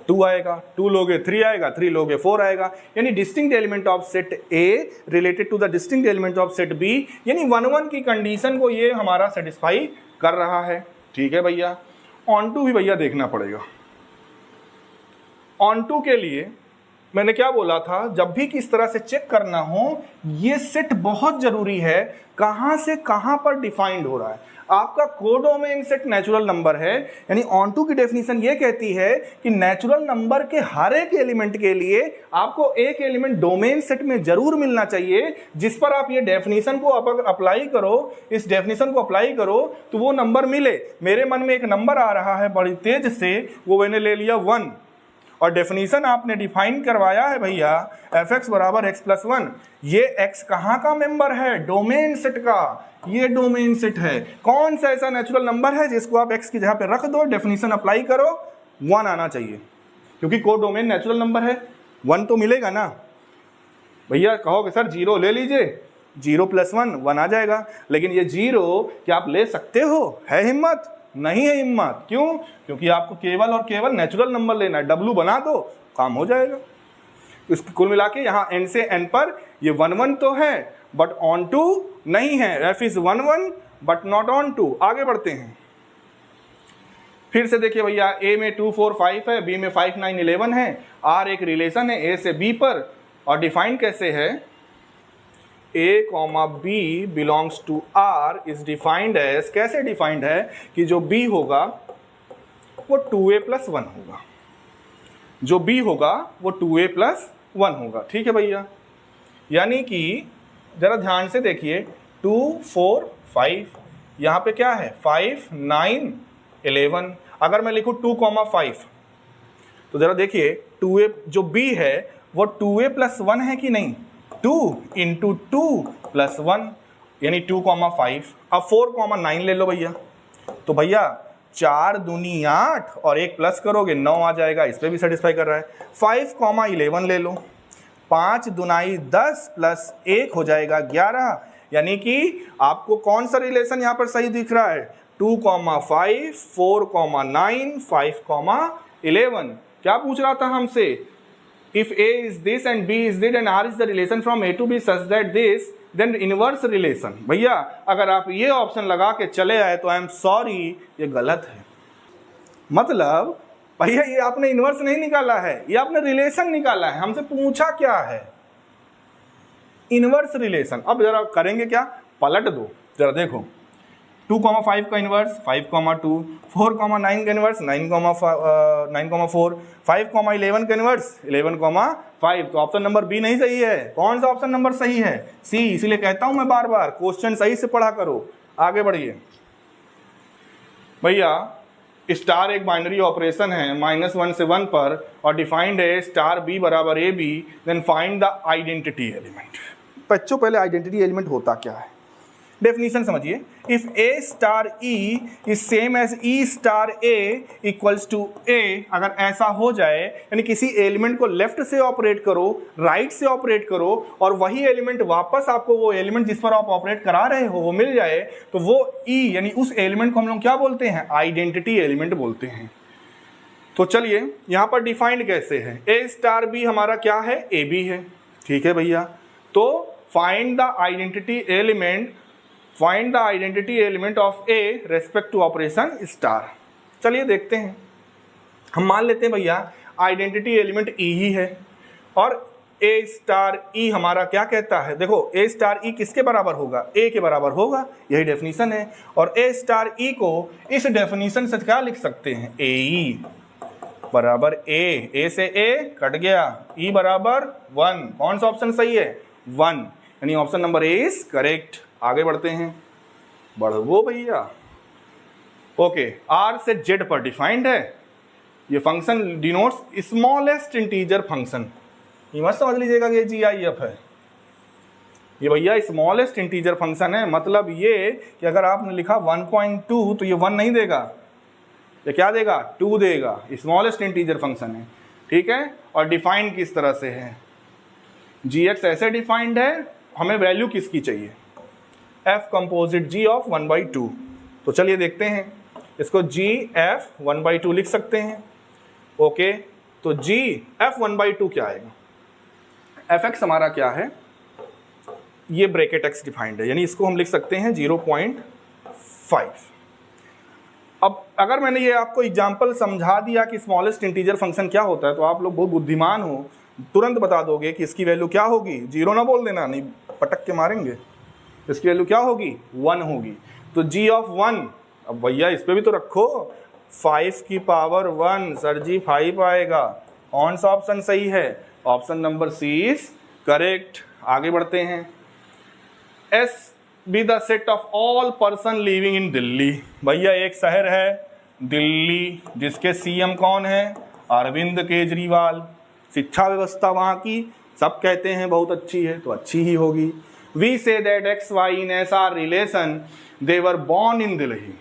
2 आएगा, 2 लोगे 3 आएगा, 3 लोगे 4 आएगा। यानी distinct element of set A related to the distinct element of set B, यानी 1 1 की कंडीशन को ये हमारा सेटिस्फाई कर रहा है। ठीक है भैया। ऑन टू भी भैया देखना पड़ेगा। ऑन टू के लिए मैंने क्या बोला था, जब भी किस तरह से चेक करना हो, ये सेट बहुत जरूरी है कहां से कहां पर डिफाइंड हो रहा है। आपका कोडोमेन सेट नेचुरल नंबर है, यानी ऑन टू की डेफिनेशन ये कहती है कि नेचुरल नंबर के हर एक एलिमेंट के लिए आपको एक एलिमेंट डोमेन सेट में जरूर मिलना चाहिए, जिस पर आप ये डेफिनेशन को अप्लाई करो, इस डेफिनेशन को अप्लाई करो तो वो नंबर मिले। मेरे मन में एक नंबर आ रहा है बड़ी तेज से, वो मैंने ले लिया 1, और डेफिनेशन आपने डिफाइन करवाया है भैया एफ एक्स बराबर एक्स प्लस 1। ये एक्स कहाँ का मेंबर है, डोमेन सेट का। ये डोमेन सेट है। कौन सा ऐसा नेचुरल नंबर है जिसको आप एक्स की जगह पे रख दो, डेफिनेशन अप्लाई करो, 1 आना चाहिए, क्योंकि को डोमेन नेचुरल नंबर है, 1 तो मिलेगा ना। भैया कहोगे सर 0 ले लीजिए, 0 प्लस 1 1 आ जाएगा, लेकिन ये 0 क्या आप ले सकते हो, है हिम्मत? नहीं है हिम्मत। क्यों? क्योंकि आपको केवल और केवल नेचुरल नंबर लेना है। डब्लू बना दो, काम हो जाएगा। इसको कुल मिला के यहाँ n से n पर ये 1 1 तो है, बट ऑन टू नहीं है। f is 1 1 but not onto. आगे बढ़ते हैं। फिर से देखिए भैया, a में 2 4 5 है, b में 5 9 11 है। r एक रिलेशन है a से b पर, और डिफाइंड कैसे है, a, b belongs to r is defined as, कैसे डिफाइंड है कि जो b होगा वो 2a प्लस 1 होगा, जो b होगा वो 2a प्लस 1 होगा। ठीक है भैया। यानी कि जरा ध्यान से देखिए, 2 4 5, यहाँ पे क्या है 5 9 11। अगर मैं लिखूँ 2 5, तो जरा देखिए 2a जो b है वो 2a + 1 है कि नहीं, 2 × 2 + 1 यानी 2,5। अब 4,9 ले लो भैया, तो भैया 4 दूनी 8 और 1 प्लस करोगे 9 आ जाएगा, इस पर भी सेटिस्फाई कर रहा है। 5,11 ले लो, 5 दूनाई 10 + 1 हो जाएगा 11, यानी कि आपको कौन सा रिलेशन यहाँ पर सही दिख रहा है, 2,5, 4,9, 5,11। क्या पूछ रहा था हमसे, if a is this and b is this and r is the relation from a to b such that this then inverse relation। भैया अगर आप ये ऑप्शन लगा के चले आए तो आई एम सॉरी, ये गलत है। मतलब भैया ये आपने इनवर्स नहीं निकाला है, ये आपने रिलेशन निकाला है। हमसे पूछा क्या है, इनवर्स रिलेशन। अब जरा करेंगे क्या, पलट दो, जरा देखो 2,5 का इनवर्स 5,2, 4,9 का इनवर्स 9,4, 5,11 का इनवर्स 11,5। तो ऑप्शन नंबर बी नहीं सही है। कौन सा ऑप्शन नंबर सही है, सी। इसीलिए कहता हूं मैं बार बार क्वेश्चन सही से पढ़ा करो। आगे बढ़िए भैया, स्टार एक बाइनरी ऑपरेशन है -1 से 1 पर और डिफाइंड है स्टार बी बराबर A B, then find the identity element. बच्चों पहले आइडेंटिटी एलिमेंट होता क्या है, डेफिनेशन समझिए। If A star E is same as E star A equals to A, अगर ऐसा हो जाए यानी किसी एलिमेंट को लेफ्ट से ऑपरेट करो, राइट से ऑपरेट करो और वही एलिमेंट वापस आपको वो एलिमेंट जिस पर आप ऑपरेट करा रहे हो वो मिल जाए, तो वो ई यानी उस एलिमेंट को हम लोग क्या बोलते हैं, आइडेंटिटी एलिमेंट बोलते हैं। तो चलिए यहाँ पर डिफाइंड कैसे है, ए स्टार बी हमारा क्या है, ए बी है, ठीक है भैया। तो find the identity element, find the identity element of A respect to operation star. चलिए देखते हैं, हम मान लेते हैं भैया आइडेंटिटी एलिमेंट ई ही है और ए स्टार ई हमारा क्या कहता है, देखो ए स्टार ई किसके बराबर होगा, ए के बराबर होगा, यही डेफिनेशन है। और ए स्टार ई को इस डेफिनेशन से क्या लिख सकते हैं, ए ई बराबर ए से ए कट गया, ई बराबर 1। कौन सा ऑप्शन सही है, 1, यानी option number A is correct. आगे बढ़ते हैं, बढ़ो भैया। ओके, आर से जेड पर डिफाइंड है, ये function denotes smallest integer function. ये मत समझ लीजिएगा कि GIF है, ये भैया स्मॉलेस्ट इंटीजर फंक्शन है। मतलब ये कि अगर आपने लिखा 1.2 तो ये 1 नहीं देगा, ये क्या देगा, 2 देगा। स्मॉलेस्ट इंटीजर फंक्शन है, ठीक है। और डिफाइंड किस तरह से है, gx ऐसे डिफाइंड है, हमें वैल्यू किसकी चाहिए, f कंपोजिट g ऑफ 1/2। तो चलिए देखते हैं, इसको g f 1/2 लिख सकते हैं। ओके, तो g f 1/2 क्या आएगा, fx हमारा क्या है, ये ब्रैकेट x डिफाइंड है, यानी इसको हम लिख सकते हैं 0.5। अब अगर मैंने ये आपको एग्जाम्पल समझा दिया कि स्मॉलेस्ट इंटीजर फंक्शन क्या होता है, तो आप लोग बहुत बुद्धिमान हो, तुरंत बता दोगे कि इसकी वैल्यू क्या होगी। 0 ना बोल देना, नहीं पटक के मारेंगे। इसकी वैल्यू क्या होगी, 1 होगी। तो g ऑफ 1, अब भैया इस पे भी तो रखो, 5 की पावर 1, सर जी 5 आएगा। कौन सा ऑप्शन सही है, option number C is correct. आगे बढ़ते हैं, S be the set of all person living in Delhi. भैया एक शहर है दिल्ली, जिसके CM कौन है, अरविंद केजरीवाल। शिक्षा व्यवस्था वहाँ की सब कहते हैं बहुत अच्छी है, तो अच्छी ही होगी। We say that X, Y in S are relation, they were born in Delhi।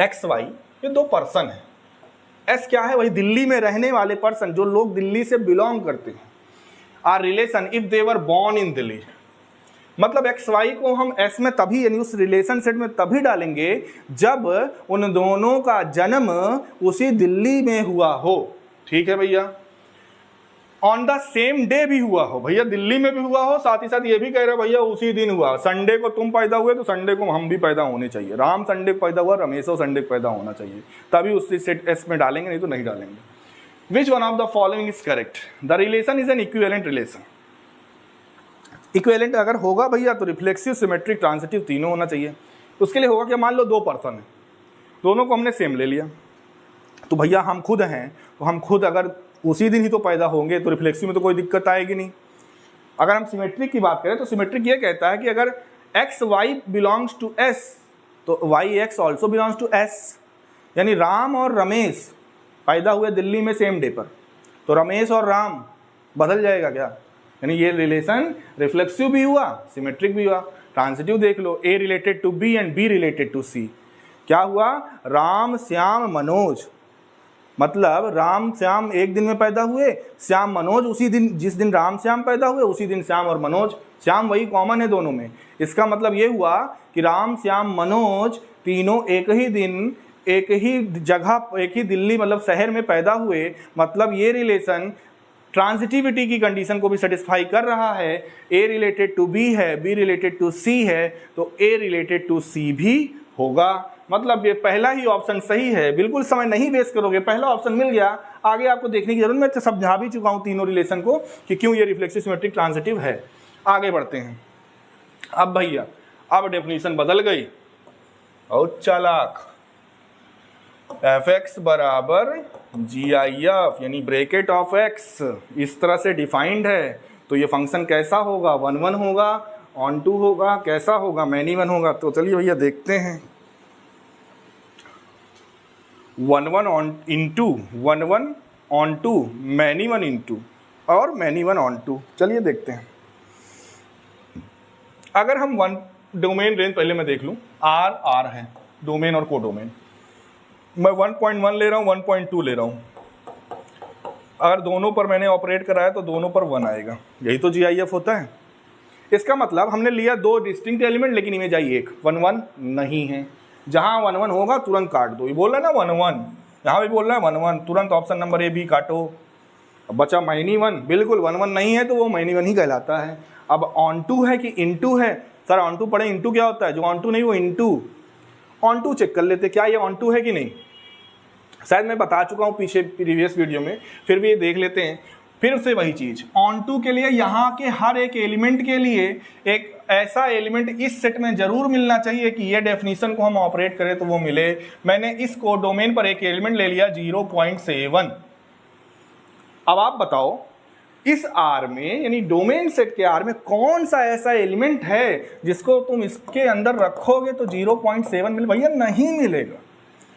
X, Y ये दो पर्सन है, S क्या है, वही दिल्ली में रहने वाले पर्सन, जो लोग दिल्ली से बिलोंग करते हैं। R relation if they were born in Delhi, मतलब एक्स वाई को हम एस में तभी यानी उस रिलेशन सेट में तभी डालेंगे जब उन दोनों का जन्म उसी दिल्ली में हुआ हो, ठीक है भैया। ऑन द सेम डे भी हुआ हो, भैया दिल्ली में भी हुआ हो, साथ ही साथ ये भी कह रहे भैया उसी दिन हुआ। संडे को तुम पैदा हुए तो संडे को हम भी पैदा होने चाहिए, राम संडे को पैदा हुआ, रमेशो संडे को पैदा होना चाहिए, तभी उसी सेट एस में डालेंगे, नहीं तो नहीं डालेंगे। विच one of the following is correct, the relation is an equivalent relation. Equivalent अगर होगा भैया तो रिफ्लेक्सिव, सिमेट्रिक, ट्रांजिटिव तीनों होना चाहिए। उसके लिए होगा कि मान लो दो पर्सन है, दोनों को हमने सेम ले लिया, तो भैया हम खुद हैं, तो हम खुद अगर उसी दिन ही तो पैदा होंगे तो रिफ्लेक्सिव में तो कोई दिक्कत आएगी नहीं। अगर हम सिमेट्रिक की बात करें तो सिमेट्रिक ये कहता है कि अगर X Y belongs to S तो Y X also belongs to S, यानी राम और रमेश पैदा हुए दिल्ली में सेम डे पर, तो रमेश और राम बदल जाएगा क्या? यानी ये रिलेशन रिफ्लेक्सिव भी हुआ, सिमेट्रिक भी हुआ। ट्रांजिटिव देख लो, A related to B and B related to C. क्या हुआ? राम श्याम मनोज, मतलब राम श्याम एक दिन में पैदा हुए, श्याम मनोज उसी दिन, जिस दिन राम श्याम पैदा हुए उसी दिन श्याम और मनोज, श्याम वही कॉमन है दोनों में। इसका मतलब ये हुआ कि राम श्याम मनोज तीनों एक ही दिन, एक ही जगह, एक ही दिल्ली मतलब शहर में पैदा हुए। मतलब ये रिलेशन ट्रांजिटिविटी की कंडीशन को भी सेटिस्फाई कर रहा है। ए रिलेटेड टू बी है, बी रिलेटेड टू सी है, तो ए रिलेटेड टू सी भी होगा। मतलब ये पहला ही ऑप्शन सही है। बिल्कुल समय नहीं वेस्ट करोगे, पहला ऑप्शन मिल गया, आगे आपको देखने की जरूरत, मैं तो समझा भी चुका हूँ तीनों रिलेशन को कि क्यों ये रिफ्लेक्सिव सिमेट्रिक ट्रांजिटिव है। आगे बढ़ते हैं। अब भैया अब डेफिनेशन बदल गई और चालाक, एफ एक्स बराबर जी आई एफ यानी ब्रैकेट ऑफ एक्स इस तरह से डिफाइंड है। तो ये फंक्शन कैसा होगा? 1 1 होगा, ऑन टू होगा, कैसा होगा? मैनी वन होगा। तो चलिए भैया देखते हैं। 1 1 on into 1 1 onto, many one into और मैनी वन ऑन टू। चलिए देखते हैं। अगर हम वन डोमेन रेंज पहले मैं देख लूं, आर आर है डोमेन और कोडोमेन, मैं 1.1 ले रहा हूँ, 1.2 ले रहा हूँ। अगर दोनों पर मैंने ऑपरेट कराया तो दोनों पर 1 आएगा। यही तो जीआईएफ होता है। इसका मतलब हमने लिया 2 डिस्टिंक्ट एलिमेंट, लेकिन इमेज आई एक, 1 1 नहीं है। जहाँ 1 1 होगा तुरंत काट दो। ये बोल रहा है ना 1 1, यहाँ भी बोल रहा है 1 1, तुरंत ऑप्शन नंबर ए बी काटो। अब बचा मैनी वन, बिल्कुल 1 1 नहीं है तो वो मैनी वन ही कहलाता है। अब ऑन टू है कि इनटू है? सर ऑन टू पढ़े, इनटू क्या होता है? जो ऑन टू नहीं वो इनटू। ऑन टू चेक कर लेते क्या ये ऑन टू है कि नहीं। शायद मैं बता चुका हूँ पीछे प्रीवियस वीडियो में, फिर भी ये देख लेते हैं। फिर से वही चीज, ऑन टू के लिए यहाँ के हर एक एलिमेंट के लिए एक ऐसा एलिमेंट इस सेट में जरूर मिलना चाहिए कि ये डेफिनेशन को हम ऑपरेट करें तो वो मिले। मैंने इस कोडोमेन पर एक एलिमेंट ले लिया 0.7। अब आप बताओ इस आर में, यानी डोमेन सेट के आर में कौन सा ऐसा एलिमेंट है जिसको तुम इसके अंदर रखोगे तो 0.7 मिले? भैया नहीं मिलेगा,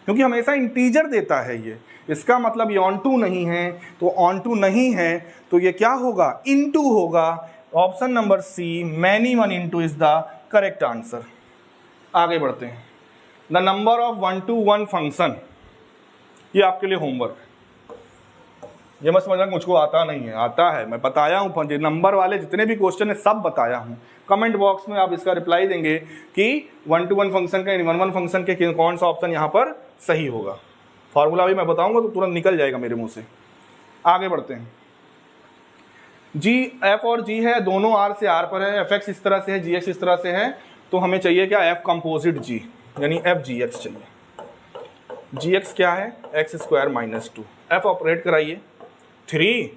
क्योंकि हमेशा इंटीजर देता है ये। इसका मतलब ये ऑन टू नहीं है, तो ऑन टू नहीं है तो ये क्या होगा? इनटू होगा। Option number C, many one into is the correct answer. आगे बढ़ते हैं। The number of 1 to 1 function, ये आपके लिए होमवर्क। ये मत समझना मुझको आता नहीं है, आता है। मैं बताया हूँ नंबर वाले जितने भी क्वेश्चन है सब बताया हूँ। कमेंट बॉक्स में आप इसका रिप्लाई देंगे कि 1 to 1 फंक्शन के, 1 1 फंक्शन के कौन सा ऑप्शन यहाँ पर सही होगा। फॉर्मूला भी मैं बताऊंगा तो तुरंत निकल जाएगा मेरे मुंह से। आगे बढ़ते हैं। जी एफ और जी है, दोनों आर से आर पर है। एफ एक्स इस तरह से है, जी एक्स इस तरह से है, तो हमें चाहिए क्या? एफ कंपोजिट जी, यानी एफ जी एक्स चाहिए। जी एक्स क्या है? X square minus 2। F operate कराइए, 3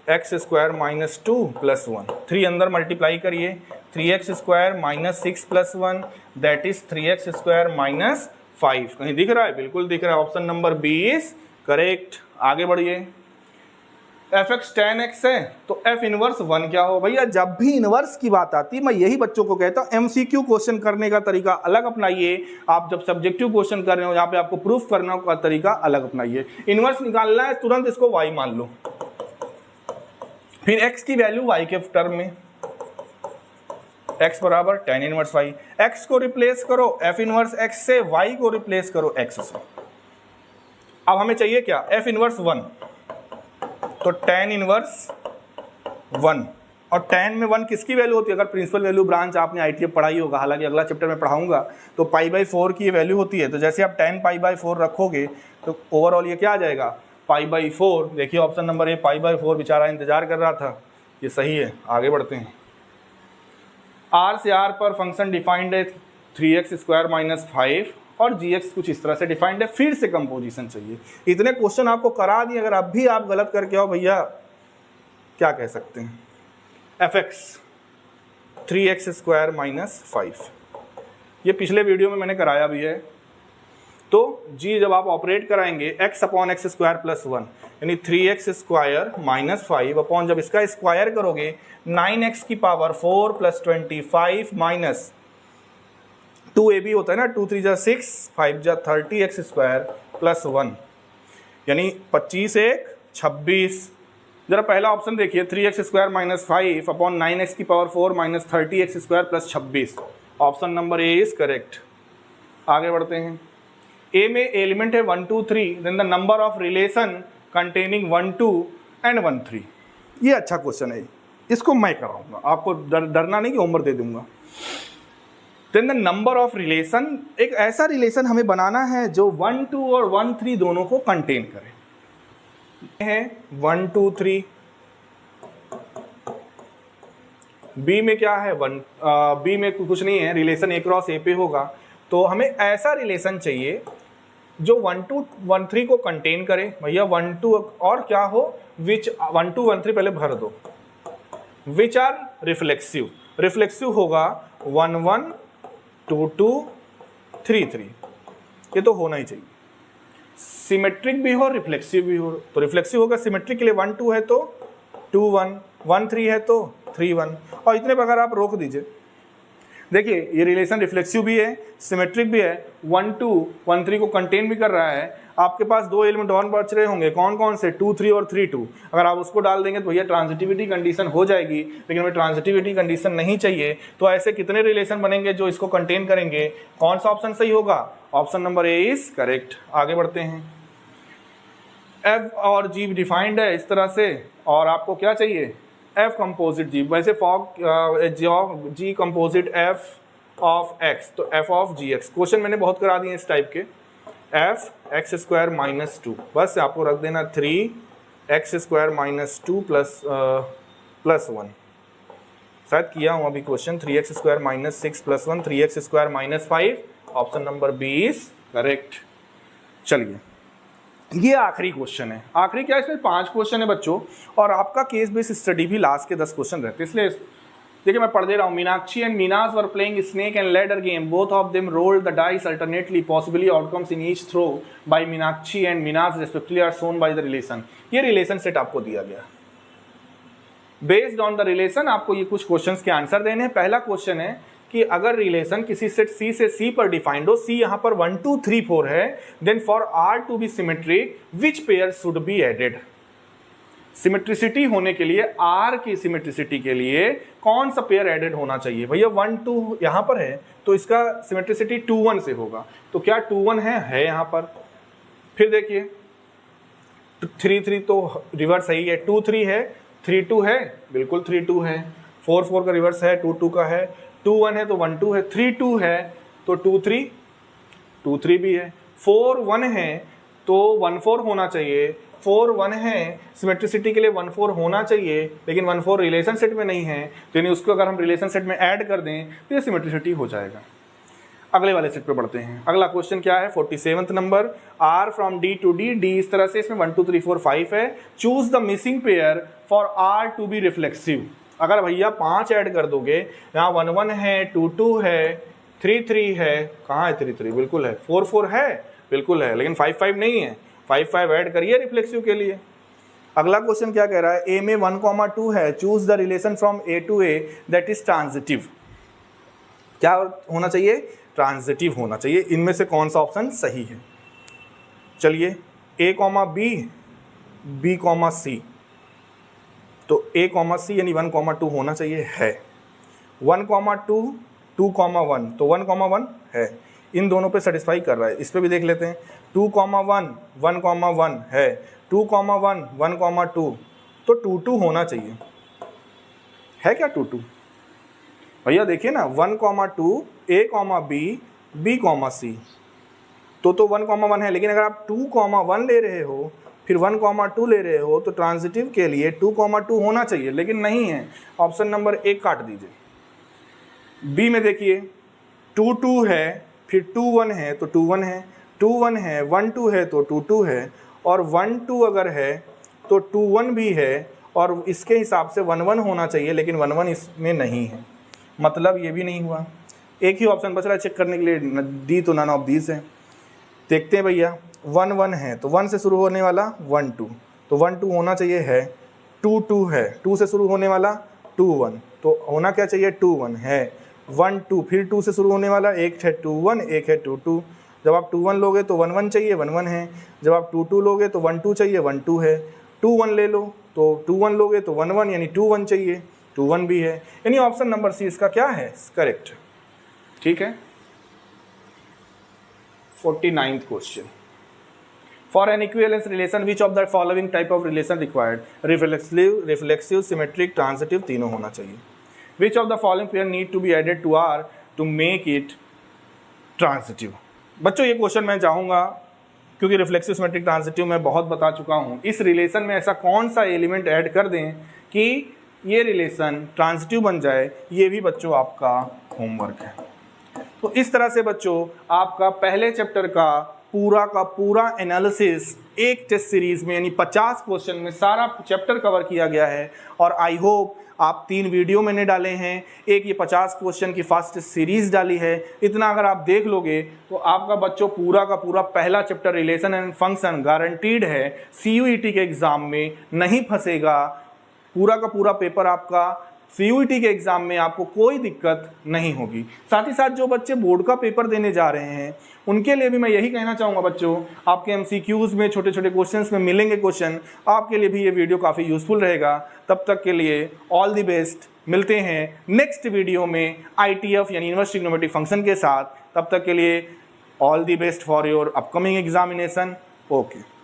एक्स स्क्वायर माइनस 2 प्लस 1। 3 अंदर मल्टीप्लाई करिए, 3x square minus 6 plus 1 that is 3x square minus 5। कहीं दिख रहा है? बिल्कुल दिख रहा है। Option number B is correct. आगे बढ़िए। एफ एक्स tan x है तो एफ इनवर्स 1 क्या हो? भैया जब भी इनवर्स की बात आती है मैं यही बच्चों को कहता हूँ, एमसीक्यू क्वेश्चन करने का तरीका अलग अपनाइए। आप जब सब्जेक्टिव क्वेश्चन कर रहे हो, यहाँ पे आपको प्रूफ करने का तरीका अलग अपनाइए। इनवर्स निकालना है, तुरंत इसको y मान लो, फिर x की वैल्यू y के टर्म में, x बराबर tan इनवर्स y। x को रिप्लेस करो f इनवर्स x से, y को रिप्लेस करो x से। अब हमें चाहिए क्या? f इनवर्स 1, तो tan इनवर्स 1। और tan में 1 किसकी वैल्यू होती है? अगर प्रिंसिपल वैल्यू ब्रांच आपने आईटीएफ पढ़ाई होगा, हालांकि अगला चैप्टर में पढ़ाऊंगा, तो π/4 की वैल्यू होती है। तो जैसे आप tan π/4 रखोगे तो ओवरऑल ये क्या आ जाएगा? π/4। देखिए ऑप्शन नंबर ए, π/4। बेचारा इंतजार कर रहा था, ये सही है। आगे बढ़ते हैं। आर से आर पर फंक्शन डिफाइंड है 3x स्क्वायर माइनस 5 और gx कुछ इस तरह से डिफाइंड है। फिर से कंपोजिशन चाहिए। इतने क्वेश्चन आपको करा दिए, अगर अब भी आप गलत करके आओ भैया क्या कह सकते हैं? F x 3x square minus 5, ये पिछले वीडियो में मैंने कराया भी है। तो g जब आप ऑपरेट कराएंगे x upon x square plus 1, यानी 3x स्क्वायर माइनस 5 अपॉन, जब इसका स्क्वायर करोगे 9x की पावर 4 प्लस 25 माइनस 2ab होता है ना, 2 3 जा 6, 5 जा 30x स्क्वायर प्लस 1। यानी 25 एक 26। जरा पहला ऑप्शन देखिए, 3x² - 5 अपॉन 9x की power 4 - 30x² + 26। Option number A is correct. आगे बढ़ते हैं। ए में एलिमेंट है 1 2 3, then the number of relation containing 1 2 and 1 3। ये अच्छा क्वेश्चन है, इसको मैं कराऊंगा, आपको डरना नहीं कि होमवर्क दे दूंगा। Then the number of relation, एक ऐसा रिलेशन हमें बनाना है जो 1 2 और 1 3 दोनों को कंटेन करे। है 1 2 3, बी में क्या है बी में कुछ नहीं है, रिलेशन ए क्रॉस ए पे होगा। तो हमें ऐसा रिलेशन चाहिए जो 1 2 1 3 को कंटेन करे। भैया 1 2 और क्या हो, विच 1 2 1 3 पहले भर दो, विच आर रिफ्लेक्सिव। रिफ्लेक्सिव होगा 1 1 2 2 3 3, ये तो होना ही चाहिए। सिमेट्रिक भी हो रिफ्लेक्सिव भी हो, तो रिफ्लेक्सिव होगा सिमेट्रिक के लिए 1 2 है तो 2 1, 1 3 है तो 3 1, और इतने प्रकार आप रोक दीजिए। देखिए ये रिलेशन रिफ्लेक्सिव भी है, सिमेट्रिक भी है, 1 2 1 3 को कंटेन भी कर रहा है। आपके पास दो एलिमेंट और बच रहे होंगे, कौन कौन से, 2 3 और 3 2। अगर आप उसको डाल देंगे तो भैया ट्रांजिटिविटी कंडीशन हो जाएगी, लेकिन हमें ट्रांजिटिविटी कंडीशन नहीं चाहिए। तो ऐसे कितने रिलेशन बनेंगे जो इसको कंटेन करेंगे? कौन सा ऑप्शन सही होगा? Option number A is correct. आगे बढ़ते हैं। एफ और जी डिफाइंड है इस तरह से, और आपको क्या चाहिए? F composite G. वैसे G composite F of X, तो F of G X. Question मैंने बहुत करा दिए इस टाइप के। एफ x² - 2, बस आपको रख देना 3x² - 2 प्लस 1। शायद किया हूँ अभी question. 3x² - 6 + 1, 3x² - 5। Option number B is correct. चलिए ये आखिरी क्वेश्चन है। आखिरी क्या है, इसमें 5 क्वेश्चन है बच्चों, और आपका केस बेस्ड स्टडी भी लास्ट के 10 क्वेश्चन रहते हैं। इसलिए देखिए मैं पढ़ दे रहा हूँ। Meenakshi and Meenaj were playing snake and ladder game, both of them rolled the dice alternately, possibly outcomes in each throw by Meenakshi and Meenaj respectively are shown by the relation. ये रिलेशन सेट आपको दिया गया। बेस्ड ऑन द रिलेशन आपको ये कुछ questions के answer देने हैं। पहला क्वेश्चन है कि अगर रिलेशन किसी सेट C से C पर डिफाइंड हो, C यहाँ पर 1 2 3 4 है, then for R to be symmetric which pair should be added. Symmetricity होने के लिए, R की सिमेट्रिसिटी के लिए कौन सा पेयर एडेड होना चाहिए? भैया 1 2 यहाँ पर है तो इसका सिमेट्रिसिटी 2 1 से होगा, तो क्या 2 1 है यहाँ पर। फिर देखिए 3 3 तो रिवर्स सही है, 2 3 है, 3 2 है, बिल्कुल 3 2 है, 4 4 का रिवर्स है, 2 2 का है, 2 1 है तो 1 2 है, 3 2 है तो 2 3 भी है, 4 1 है तो 1 4 होना चाहिए, 4 1 है, सिमेट्रिसिटी के लिए 1 4 होना चाहिए, लेकिन 1 4 रिलेशन सेट में नहीं है, तो यानी उसको अगर हम रिलेशन सेट में ऐड कर दें तो ये सिमेट्रिसिटी हो जाएगा। अगले वाले सेट पे बढ़ते हैं। अगला क्वेश्चन क्या है? 47वां नंबर। R from D to D, D इस तरह से, इसमें 1 2 3 4 5 है। Choose the missing pair for R to be reflexive. अगर भैया 5 ऐड कर दोगे, यहाँ 1 1 है, 2 2 है, 3 3 है, कहाँ है 3 3? बिल्कुल है। 4 4 है, बिल्कुल है, लेकिन 5 5 नहीं है। 5 5 ऐड करिए रिफ्लेक्सिव के लिए। अगला क्वेश्चन क्या कह रहा है? A में 1 2 है, choose the relation from A to A that is transitive. क्या होना चाहिए? ट्रांजिटिव होना चाहिए। इनमें से कौन सा ऑप्शन सही है? चलिए A, B, B, C, तो A, C यानी 1 2 होना चाहिए, है। 1 2 2 1, तो 1 1 है, इन दोनों पे सेटिस्फाई कर रहा है। इस पे भी देख लेते हैं। 2 1 1 1 है, 2 1 1 2, तो 2 2 होना चाहिए, है क्या 2 2? भैया देखिए ना, 1 2 A, B, B, C, तो 1 1 है, लेकिन अगर आप 2 1 ले रहे हो, फिर 1 2 ले रहे हो, तो ट्रांजिटिव के लिए 2 2 होना चाहिए, लेकिन नहीं है। ऑप्शन नंबर 1 काट दीजिए। बी में देखिए 2 2 है, फिर 2 1 है तो 2 1 है, 2 1 है, 1 2 है तो 2 2 है, और 1 2 अगर है तो 2 1 भी है, और इसके हिसाब से 1 1 होना चाहिए, लेकिन 1 1 इसमें नहीं है, मतलब ये भी नहीं हुआ। एक ही ऑप्शन बच रहा है चेक करने के लिए, डी तो नन ऑफ दीज है। देखते हैं भैया, 1 1 है तो 1 से शुरू होने वाला 1 2, तो 1 2 होना चाहिए, है। 2 2 है, 2 से शुरू होने वाला 2 1, तो होना क्या चाहिए? 2 1 है। 1 2, फिर 2 से शुरू होने वाला, एक है 2 1, एक है 2 2, जब आप 2 1 लोगे तो 1 1 चाहिए, 1 1 है। जब आप 2 2 लोगे तो 1 2 चाहिए, 1 2 है। 2 1 ले लो तो 2 1 लोगे तो 1 1 यानी 2 1 चाहिए, 2 1 भी है। यानी ऑप्शन नंबर सी इसका क्या है, करेक्ट। ठीक है। 49th question, for an equivalence relation which of the following type of relation required, reflexive, symmetric, transitive, तीनों होना चाहिए। Which of the following pair need to be added to R to make it transitive. बच्चों ये question मैं चाहूँगा, क्योंकि reflexive, symmetric, transitive मैं बहुत बता चुका हूँ, इस रिलेशन में ऐसा कौन सा एलिमेंट ऐड कर दें कि ये रिलेशन ट्रांजिटिव बन जाए, ये भी बच्चों आपका होमवर्क है। तो इस तरह से बच्चों आपका पहले चैप्टर का पूरा एनालिसिस एक टेस्ट सीरीज में यानी 50 क्वेश्चन में सारा चैप्टर कवर किया गया है। और आई होप आप 3 वीडियो मैंने डाले हैं, एक ये 50 क्वेश्चन की फर्स्ट सीरीज डाली है। इतना अगर आप देख लोगे तो आपका बच्चों पूरा का पूरा पहला chapter relation and function guaranteed है, CUET के एग्ज़ाम में नहीं फंसेगा। पूरा का पूरा पेपर आपका CUET के एग्ज़ाम में आपको कोई दिक्कत नहीं होगी। साथ ही साथ जो बच्चे बोर्ड का पेपर देने जा रहे हैं उनके लिए भी मैं यही कहना चाहूँगा बच्चों, आपके MCQs में छोटे छोटे क्वेश्चंस में मिलेंगे क्वेश्चन, आपके लिए भी ये वीडियो काफ़ी यूज़फुल रहेगा। तब तक के लिए ऑल द बेस्ट, मिलते हैं नेक्स्ट वीडियो में ITF यानी इनवर्स ट्रिग्नोमेट्रिक फंक्शन के साथ। तब तक के लिए all the best for your upcoming examination. Okay.